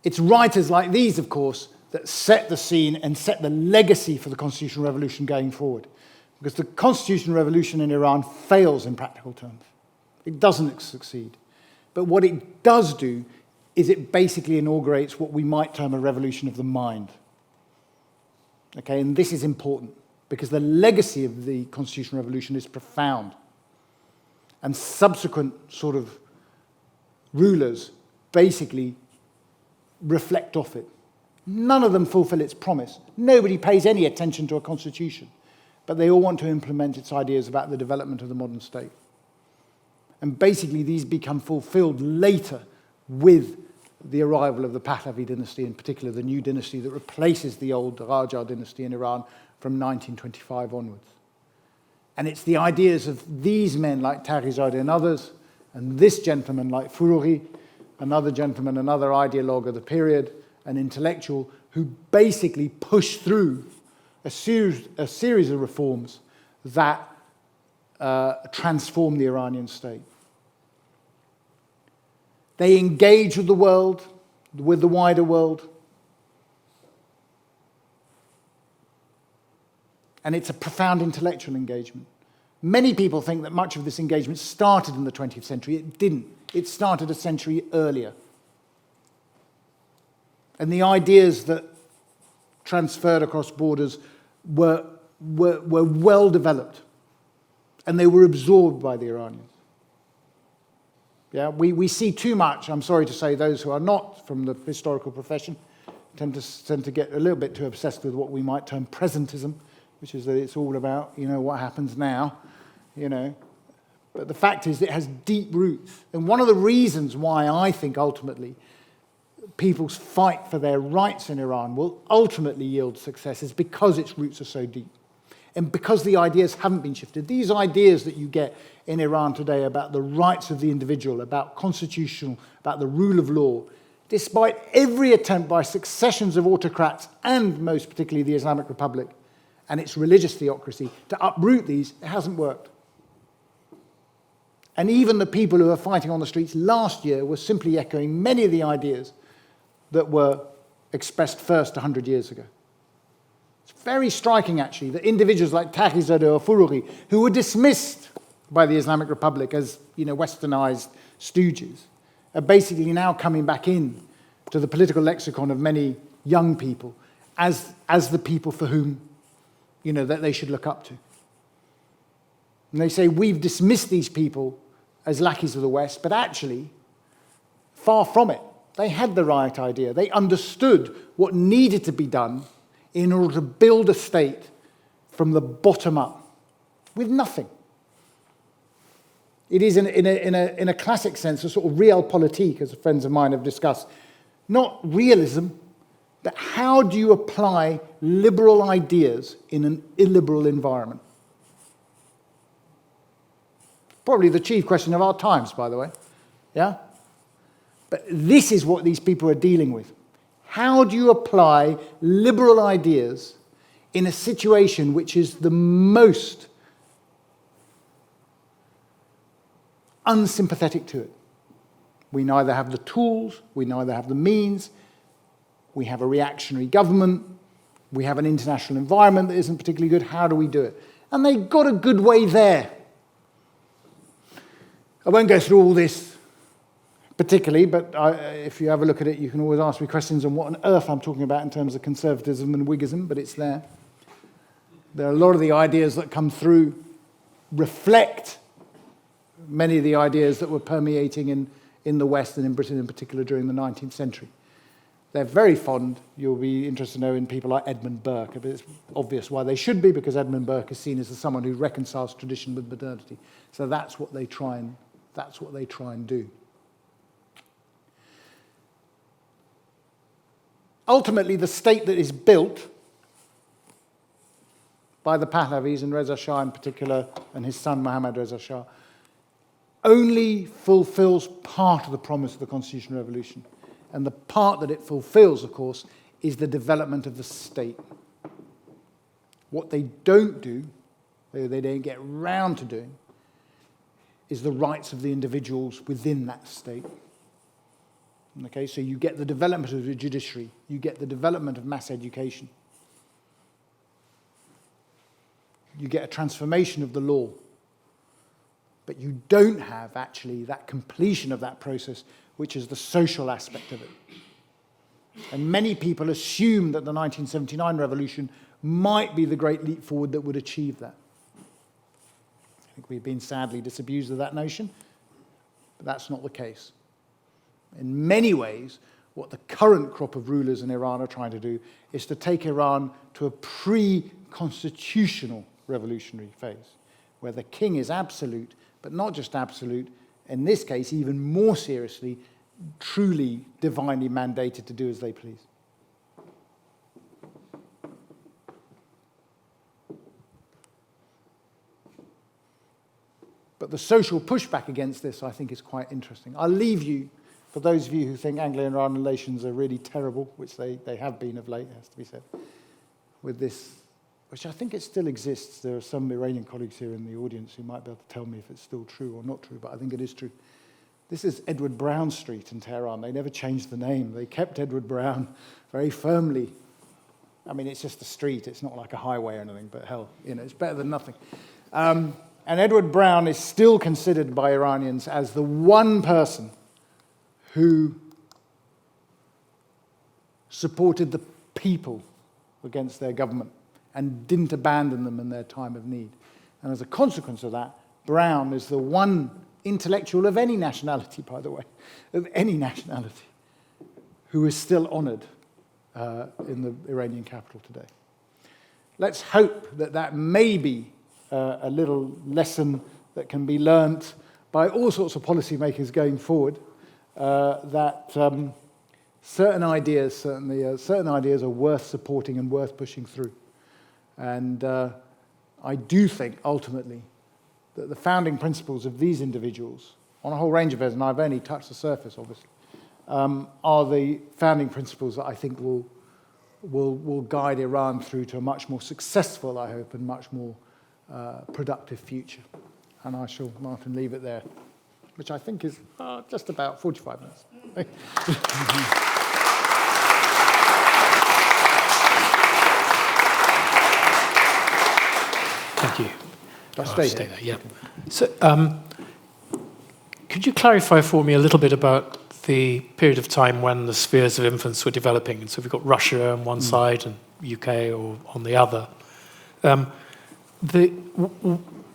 It's writers like these, of course, that set the scene and set the legacy for the Constitutional Revolution going forward. Because the Constitutional Revolution in Iran fails in practical terms. It doesn't succeed. But what it does do is it basically inaugurates what we might term a revolution of the mind. Okay, and this is important because the legacy of the Constitutional Revolution is profound. And subsequent sort of rulers basically reflect off it. None of them fulfill its promise. Nobody pays any attention to a constitution, but they all want to implement its ideas about the development of the modern state. And basically these become fulfilled later with the arrival of the Pahlavi dynasty, in particular the new dynasty that replaces the old Raja dynasty in Iran from 1925 onwards. And it's the ideas of these men like Taqizadeh and others, and this gentleman like Furughi, another gentleman, another ideologue of the period, an intellectual, who basically pushed through a series of reforms that transformed the Iranian state. They engage with the world, with the wider world. And it's a profound intellectual engagement. Many people think that much of this engagement started in the 20th century. It didn't. It started a century earlier. And the ideas that transferred across borders were well developed, and they were absorbed by the Iranians. Yeah, we see too much, I'm sorry to say, those who are not from the historical profession tend to get a little bit too obsessed with what we might term presentism, which is that it's all about, what happens now, But the fact is it has deep roots. And one of the reasons why I think ultimately people's fight for their rights in Iran will ultimately yield success is because its roots are so deep. And because the ideas haven't been shifted. These ideas that you get in Iran today about the rights of the individual, about constitutional, about the rule of law, despite every attempt by successions of autocrats and most particularly the Islamic Republic and its religious theocracy to uproot these, it hasn't worked. And even the people who were fighting on the streets last year were simply echoing many of the ideas that were expressed first 100 years ago. It's very striking, actually, that individuals like Tahrizadeh or Fouroughi, who were dismissed by the Islamic Republic as, westernized stooges, are basically now coming back in to the political lexicon of many young people as the people for whom, that they should look up to. And they say, we've dismissed these people as lackeys of the West, but actually, far from it. They had the right idea. They understood what needed to be done in order to build a state from the bottom up, with nothing. It is, in a classic sense, a sort of realpolitik, as friends of mine have discussed. Not realism, but how do you apply liberal ideas in an illiberal environment? Probably the chief question of our times, by the way. Yeah? But this is what these people are dealing with. How do you apply liberal ideas in a situation which is the most unsympathetic to it? We neither have the tools, we neither have the means, we have a reactionary government, we have an international environment that isn't particularly good. How do we do it? And they got a good way there. I won't go through all this particularly, but if you have a look at it, you can always ask me questions on what on earth I'm talking about in terms of conservatism and Whiggism, but it's there. There are a lot of the ideas that come through reflect many of the ideas that were permeating in the West and in Britain in particular during the 19th century. They're very fond, you'll be interested to know, in people like Edmund Burke. But it's obvious why they should be, because Edmund Burke is seen as someone who reconciles tradition with modernity. So that's what they try and do. Ultimately, the state that is built by the Pahlavis, and Reza Shah in particular, and his son Mohammad Reza Shah, only fulfills part of the promise of the Constitutional Revolution. And the part that it fulfills, of course, is the development of the state. What they don't do, they don't get round to doing, is the rights of the individuals within that state. Okay, so you get the development of the judiciary, you get the development of mass education, you get a transformation of the law, but you don't have actually that completion of that process, which is the social aspect of it. And many people assume that the 1979 revolution might be the great leap forward that would achieve that. I think we've been sadly disabused of that notion, but that's not the case. In many ways, what the current crop of rulers in Iran are trying to do is to take Iran to a pre-constitutional revolutionary phase, where the king is absolute, but not just absolute, in this case, even more seriously, truly divinely mandated to do as they please. But the social pushback against this, I think, is quite interesting. I'll leave you, for those of you who think Anglo-Iranian relations are really terrible, which they have been of late, has to be said, with this, which I think it still exists. There are some Iranian colleagues here in the audience who might be able to tell me if it's still true or not true, but I think it is true. This is Edward Brown Street in Tehran. They never changed the name. They kept Edward Brown very firmly. I mean, it's just a street. It's not like a highway or anything, but hell, it's better than nothing. And Edward Brown is still considered by Iranians as the one person who supported the people against their government and didn't abandon them in their time of need. And as a consequence of that, Brown is the one intellectual of any nationality, by the way, of any nationality, who is still honoured in the Iranian capital today. Let's hope that that may be a little lesson that can be learnt by all sorts of policymakers going forward, that certain ideas are worth supporting and worth pushing through. And I do think, ultimately, that the founding principles of these individuals, on a whole range of areas, and I've only touched the surface, obviously, are the founding principles that I think will guide Iran through to a much more successful, I hope, and much more productive future. And I shall, Martin, leave it there, which I think is just about 45 minutes. Thank you. I'll stay there, yeah. So, could you clarify for me a little bit about the period of time when the spheres of influence were developing? And so we've got Russia on one side and UK or on the other.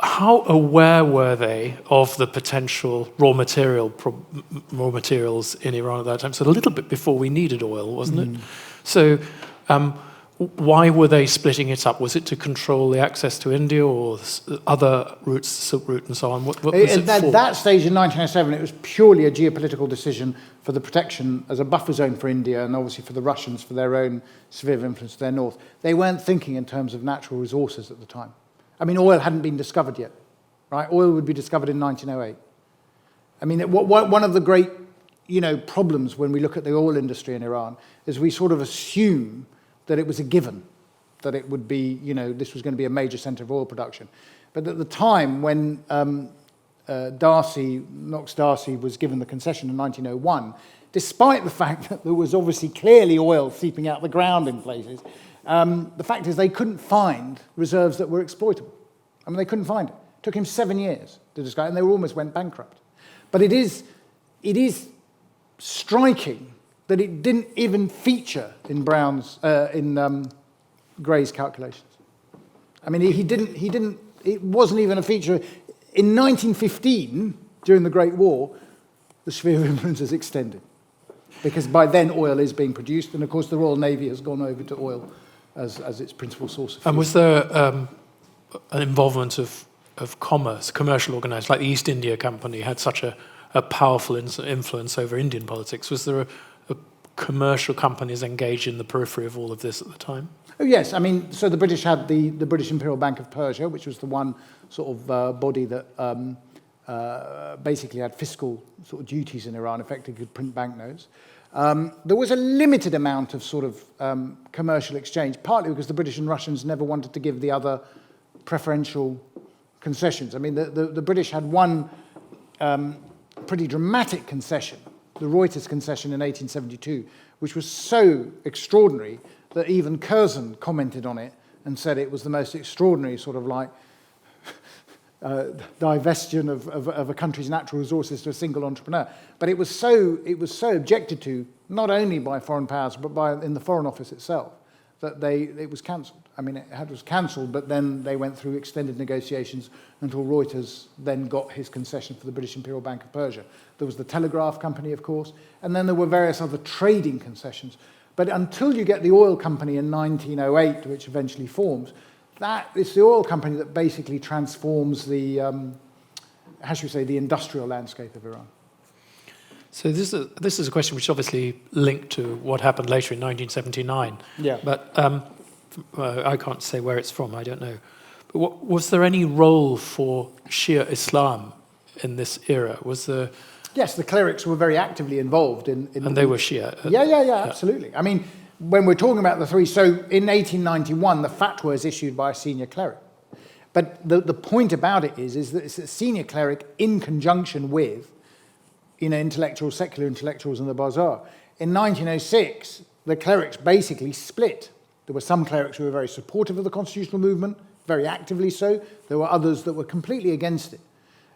How aware were they of the potential raw materials in Iran at that time? So a little bit before we needed oil, wasn't it? So why were they splitting it up? Was it to control the access to India or other routes, Silk Route and so on? What was it for? At that stage in 1907, it was purely a geopolitical decision for the protection as a buffer zone for India and obviously for the Russians, for their own sphere of influence to their north. They weren't thinking in terms of natural resources at the time. I mean, oil hadn't been discovered yet, right? Oil would be discovered in 1908. I mean, one of the great, problems when we look at the oil industry in Iran is we sort of assume that it was a given, that it would be, this was going to be a major centre of oil production. But at the time when Knox Darcy was given the concession in 1901, despite the fact that there was obviously clearly oil seeping out the ground in places, the fact is they couldn't find reserves that were exploitable. I mean, they couldn't find it. It took him 7 years to discover, and they almost went bankrupt. But it is striking that it didn't even feature in Gray's calculations. I mean, it wasn't even a feature. In 1915, during the Great War, the sphere of influence is extended, because by then oil is being produced, and of course the Royal Navy has gone over to oil as its principal source of fuel. And was there an involvement of commerce, commercial organised, like the East India Company had such a powerful influence over Indian politics? Was there a commercial companies engaged in the periphery of all of this at the time? Oh, yes. I mean, so the British had the British Imperial Bank of Persia, which was the one sort of body that basically had fiscal sort of duties in Iran, effectively could print banknotes. There was a limited amount of sort of commercial exchange, partly because the British and Russians never wanted to give the other preferential concessions. I mean, the British had one pretty dramatic concession, the Reuters concession in 1872, which was so extraordinary that even Curzon commented on it and said it was the most extraordinary sort of like divestion of a country's natural resources to a single entrepreneur. But it was so objected to, not only by foreign powers, but in the Foreign Office itself, that it was cancelled. I mean, it was cancelled, but then they went through extended negotiations until Reuters then got his concession for the British Imperial Bank of Persia. There was the Telegraph Company, of course, and then there were various other trading concessions. But until you get the oil company in 1908, which eventually forms, it's the oil company that basically transforms the, the industrial landscape of Iran. So this is a question which is obviously linked to what happened later in 1979. Yeah. But I can't say where it's from. I don't know. But was there any role for Shia Islam in this era? Was there? Yes, the clerics were very actively involved in and they were Shia. Yeah, absolutely. I mean, when we're talking about the three, so in 1891, the fatwa is issued by a senior cleric. But the point about it is that it's a senior cleric in conjunction with secular intellectuals in the bazaar. In 1906, the clerics basically split. There were some clerics who were very supportive of the constitutional movement, very actively so. There were others that were completely against it.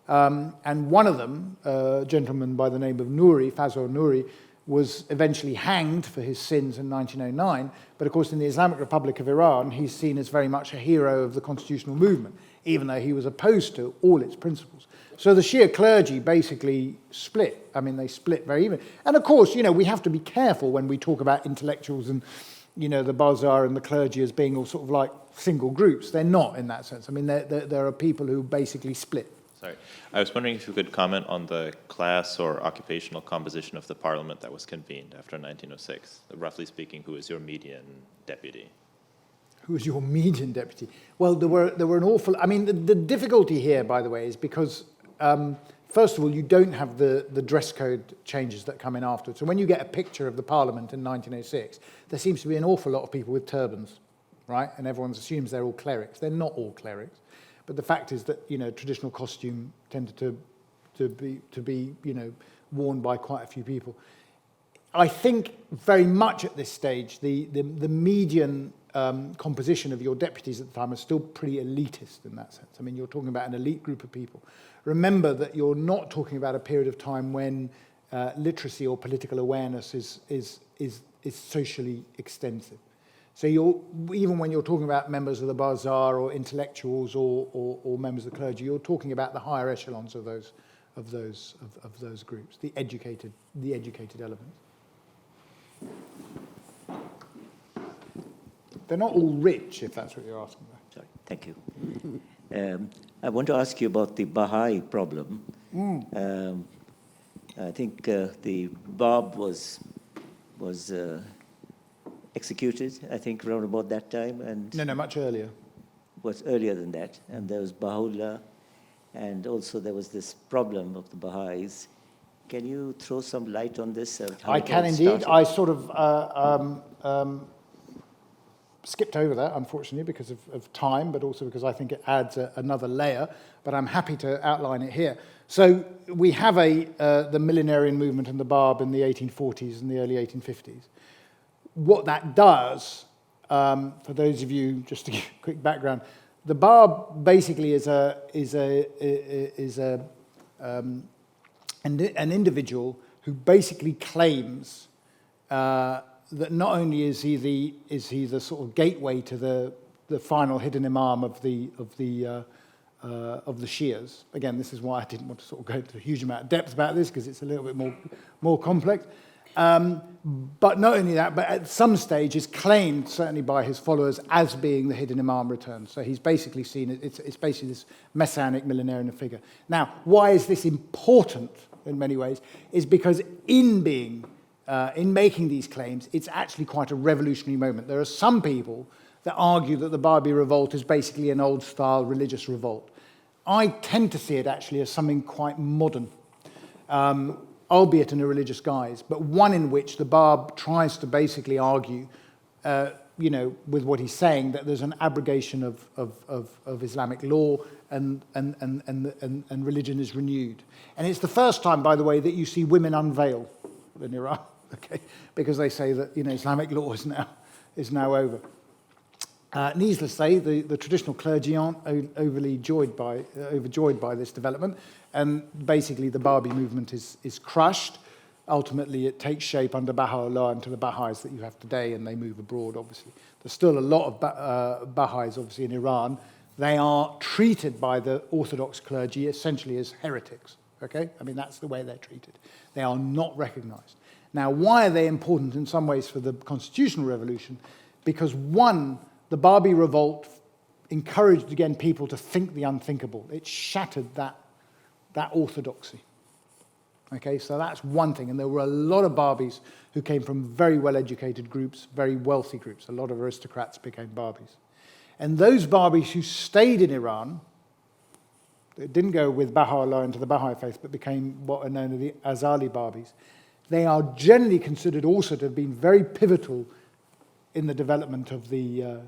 And one of them, a gentleman by the name of Nouri, Fazl Nouri, was eventually hanged for his sins in 1909. But of course, in the Islamic Republic of Iran, he's seen as very much a hero of the constitutional movement, even though he was opposed to all its principles. So the Shia clergy basically split. I mean, they split very even. And of course, we have to be careful when we talk about intellectuals and, the bazaar and the clergy as being all sort of like single groups. They're not in that sense. I mean, there are people who basically split. Sorry. I was wondering if you could comment on the class or occupational composition of the parliament that was convened after 1906. Roughly speaking, who is your median deputy? Who was your median deputy? Well, there were an awful... I mean, the difficulty here, by the way, is because, first of all, you don't have the dress code changes that come in afterwards. So when you get a picture of the parliament in 1906, there seems to be an awful lot of people with turbans, right? And everyone assumes they're all clerics. They're not all clerics. But the fact is that, traditional costume tended to be worn by quite a few people. I think very much at this stage, the median composition of your deputies at the time are still pretty elitist in that sense. I mean, you're talking about an elite group of people. Remember that you're not talking about a period of time when literacy or political awareness is socially extensive. So even when you're talking about members of the bazaar or intellectuals or members of the clergy, you're talking about the higher echelons of those groups, the educated elements. They're not all rich, if that's what you're asking about. Sorry, thank you. I want to ask you about the Baha'i problem. I think the Bab was executed, I think, around about that time. And No, much earlier. Was earlier than that. And there was Baha'u'llah, and also there was this problem of the Baha'is. Can you throw some light on this? I can indeed. I sort of skipped over that, unfortunately, because of time, but also because I think it adds another layer. But I'm happy to outline it here. So we have the millenarian movement and the Bab in the 1840s and the early 1850s. What that does, for those of you, just to give a quick background, the Bab basically is an individual who basically claims that not only is he the sort of gateway to the final hidden imam of the Shias. Again, this is why I didn't want to sort of go into a huge amount of depth about this, because it's a little bit more complex. But not only that, but at some stage is claimed, certainly by his followers, as being the hidden imam returned. So he's basically seen, it's basically this messianic millenarian figure. Now, why is this important in many ways? Is because in making these claims, it's actually quite a revolutionary moment. There are some people that argue that the Babi revolt is basically an old-style religious revolt. I tend to see it actually as something quite modern. Albeit in a religious guise, but one in which the Bab tries to basically argue, with what he's saying, that there's an abrogation of Islamic law and religion is renewed. And it's the first time, by the way, that you see women unveil in Iran, okay, because they say that Islamic law is now over. Needless to say, the traditional clergy aren't overjoyed by this development, and basically the Babi movement is crushed. Ultimately, it takes shape under Baha'u'llah and to the Baha'is that you have today, and they move abroad, obviously. There's still a lot of Baha'is, obviously, in Iran. They are treated by the Orthodox clergy essentially as heretics, okay? I mean, that's the way they're treated. They are not recognized. Now, why are they important in some ways for the constitutional revolution? Because one, the Babi revolt encouraged, again, people to think the unthinkable. It shattered that orthodoxy. Okay, so that's one thing. And there were a lot of Babis who came from very well-educated groups, very wealthy groups. A lot of aristocrats became Babis. And those Babis who stayed in Iran, they didn't go with Baha'u'llah into the Baha'i faith, but became what are known as the Azali Babis. They are generally considered also to have been very pivotal in the development of the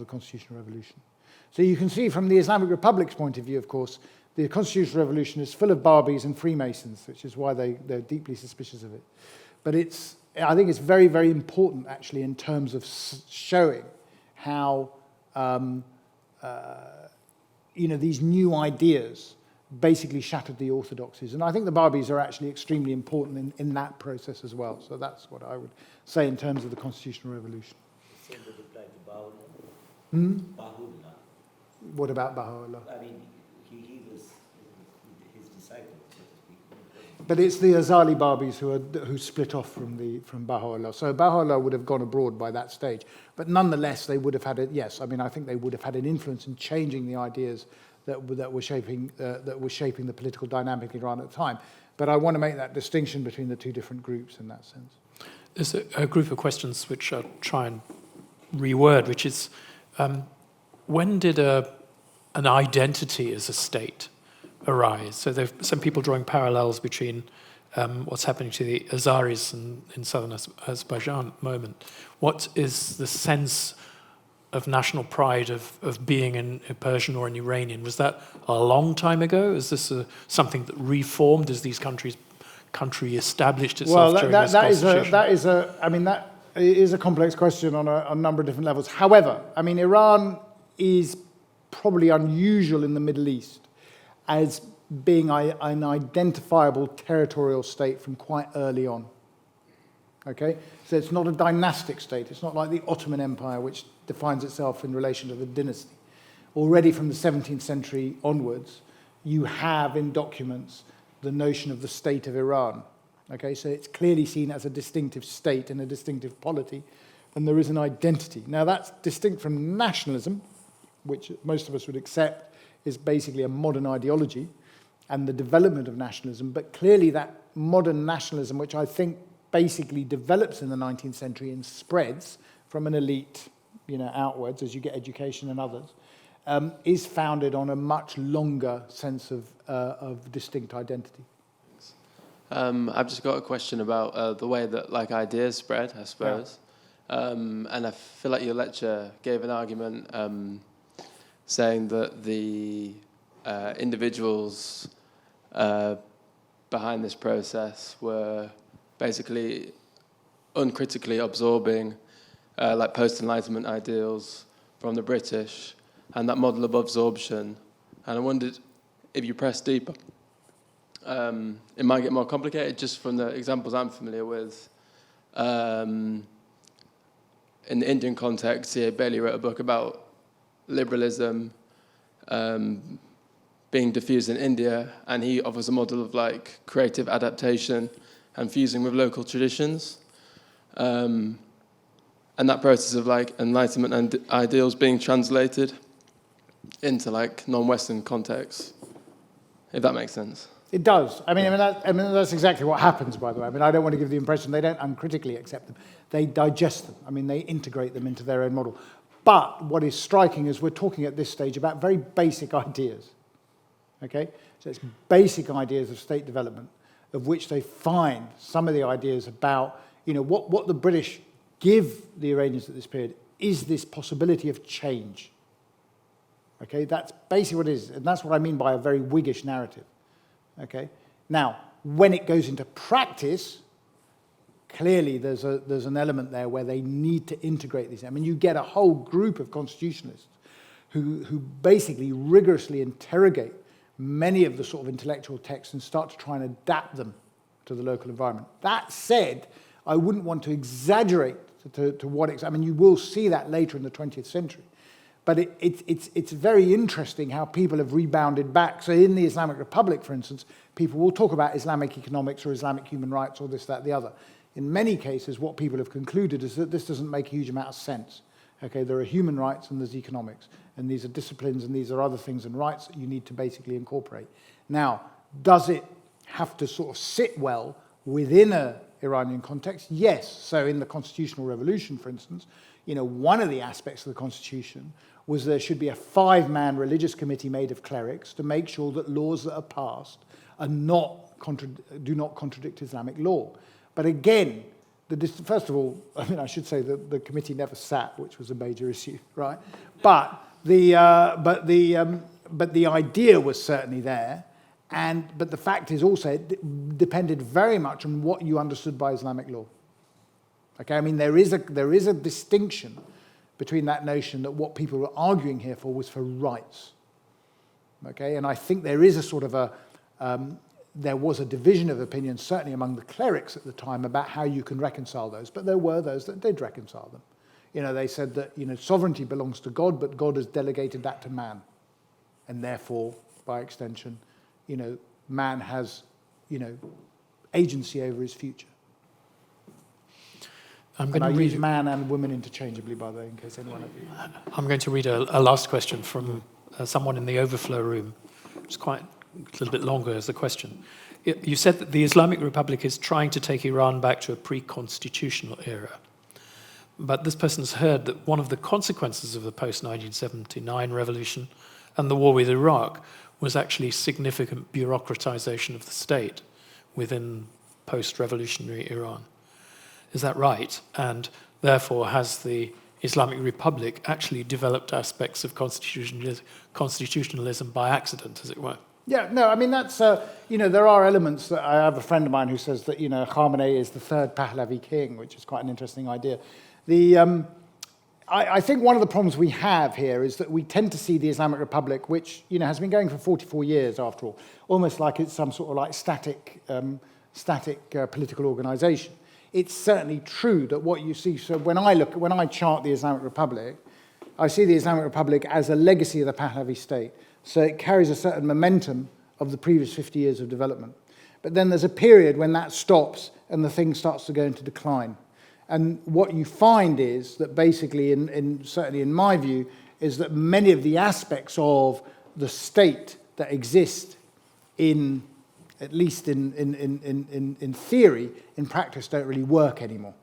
constitutional revolution. So you can see from the Islamic Republic's point of view, of course, the constitutional revolution is full of Babis and Freemasons, which is why they're deeply suspicious of it. But I think it's very, very important, actually, in terms of showing how these new ideas basically shattered the orthodoxies. And I think the Babis are actually extremely important in that process as well. So that's what I would say in terms of the constitutional revolution. Same would apply to Baha'u'llah. Baha'u'llah. What about Baha'u'llah? I mean, he was his disciple, so to speak. But it's the Azali Babis who split off from Baha'u'llah. So Baha'u'llah would have gone abroad by that stage. But nonetheless, they would have had I think they would have had an influence in changing the ideas that were shaping the political dynamic in Iran at the time. But I want to make that distinction between the two different groups in that sense. There's a group of questions which I'll try and reword, which is, when did an identity as a state arise? So there are some people drawing parallels between what's happening to the Azaris in southern Azerbaijan at the moment. What is the sense of national pride of being in Persian or an Iranian? Was that a long time ago? Is this something that reformed as these country established itself during this constitution? That is a complex question on a number of different levels. However, I mean, Iran is probably unusual in the Middle East as being an identifiable territorial state from quite early on. Okay? So it's not a dynastic state. It's not like the Ottoman Empire, which defines itself in relation to the dynasty. Already from the 17th century onwards, you have in documents the notion of the state of Iran. Okay, so it's clearly seen as a distinctive state and a distinctive polity, and there is an identity. Now that's distinct from nationalism, which most of us would accept is basically a modern ideology, and the development of nationalism, but clearly that modern nationalism, which I think basically develops in the 19th century and spreads from an elite, outwards as you get education and others, is founded on a much longer sense of distinct identity. I've just got a question about the way that ideas spread, I suppose. Yeah. And I feel like your lecture gave an argument saying that the individuals behind this process were basically uncritically absorbing post-Enlightenment ideals from the British and that model of absorption. And I wondered if you press deeper, it might get more complicated just from the examples I'm familiar with. In the Indian context, C.A. Bailey wrote a book about liberalism being diffused in India, and he offers a model of creative adaptation and fusing with local traditions. And that process of Enlightenment and ideals being translated into non-Western contexts, if that makes sense. It does. I mean, that's exactly what happens, by the way. I mean, I don't want to give the impression they don't uncritically accept them. They digest them. I mean, they integrate them into their own model. But what is striking is we're talking at this stage about very basic ideas. Okay? So it's basic ideas of state development, of which they find some of the ideas about, what the British give the Iranians at this period is this possibility of change. Okay? That's basically what it is. And that's what I mean by a very Whiggish narrative. Okay? Now, when it goes into practice, clearly there's an element there where they need to integrate these. I mean, you get a whole group of constitutionalists who basically rigorously interrogate many of the sort of intellectual texts and start to try and adapt them to the local environment. That said, I wouldn't want to exaggerate to what extent. I mean, you will see that later in the 20th century. But it's very interesting how people have rebounded back. So in the Islamic Republic, for instance, people will talk about Islamic economics or Islamic human rights or this, that, the other. In many cases, what people have concluded is that this doesn't make a huge amount of sense. Okay, there are human rights and there's economics. And these are disciplines and these are other things and rights that you need to basically incorporate. Now, does it have to sort of sit well within an Iranian context? Yes. So in the constitutional revolution, for instance, one of the aspects of the constitution was there should be a 5-man religious committee made of clerics to make sure that laws that are passed are do not contradict Islamic law. But again, first of all, I mean, I should say that the committee never sat, which was a major issue, right? But the idea was certainly there, but the fact is also it depended very much on what you understood by Islamic law. Okay, I mean there is a distinction between that notion that what people were arguing here for was for rights. Okay, and I think there is a sort of there was a division of opinion, certainly among the clerics at the time, about how you can reconcile those. But there were those that did reconcile them. They said that sovereignty belongs to God, but God has delegated that to man, and therefore, by extension, man has agency over his future. I use man and woman interchangeably, by the way, in case anyone of you. I'm going to read a last question from someone in the overflow room. It's quite a little bit longer as a question. You said that the Islamic Republic is trying to take Iran back to a pre-constitutional era. But this person's heard that one of the consequences of the post-1979 revolution and the war with Iraq was actually significant bureaucratization of the state within post-revolutionary Iran. Is that right? And therefore, has the Islamic Republic actually developed aspects of constitutionalism by accident, as it were? Yeah, no, I mean, that's, there are elements that I have a friend of mine who says that, Khamenei is the third Pahlavi king, which is quite an interesting idea. I think one of the problems we have here is that we tend to see the Islamic Republic, which, has been going for 44 years after all, almost like it's some sort of like static political organization. It's certainly true that what you see, so when I chart the Islamic Republic, I see the Islamic Republic as a legacy of the Pahlavi state. So it carries a certain momentum of the previous 50 years of development. But then there's a period when that stops and the thing starts to go into decline. And what you find is that basically, certainly in my view, is that many of the aspects of the state that exist at least in theory, in practice, don't really work anymore.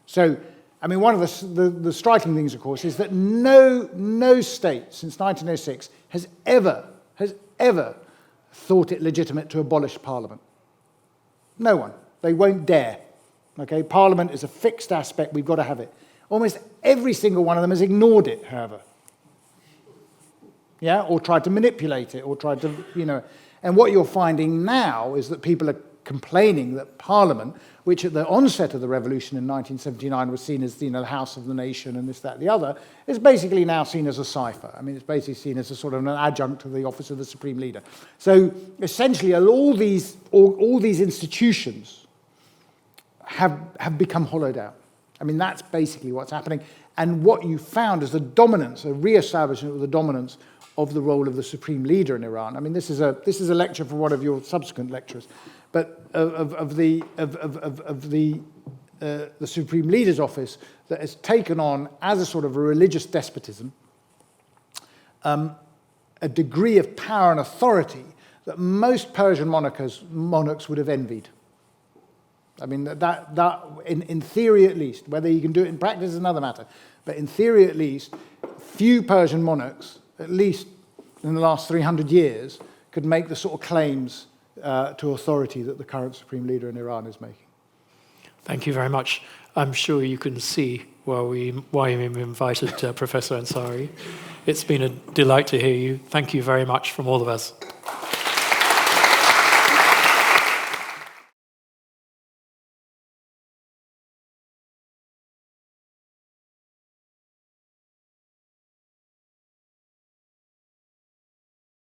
So, I mean, one of the striking things, of course, is that no state since 1906 has ever thought it legitimate to abolish Parliament. No one. They won't dare. Okay, Parliament is a fixed aspect. We've got to have it. Almost every single one of them has ignored it, however. Yeah, or tried to manipulate it, or tried to, And what you're finding now is that people are complaining that Parliament, which at the onset of the revolution in 1979 was seen as the House of the Nation and this, that, the other, is basically now seen as a cipher. I mean, it's basically seen as a sort of an adjunct to the office of the Supreme Leader. So essentially, all these institutions have become hollowed out. I mean, that's basically what's happening. And what you found is a re-establishment of the dominance of the role of the Supreme Leader in Iran. I mean, this is a lecture for one of your subsequent lectures, but of the Supreme Leader's office that has taken on, as a sort of a religious despotism, a degree of power and authority that most Persian monarchs would have envied. I mean, that in theory at least, whether you can do it in practice is another matter, but in theory at least, few Persian monarchs, at least in the last 300 years, could make the sort of claims to authority that the current Supreme Leader in Iran is making. Thank you very much. I'm sure you can see why we invited Professor Ansari. It's been a delight to hear you. Thank you very much from all of us.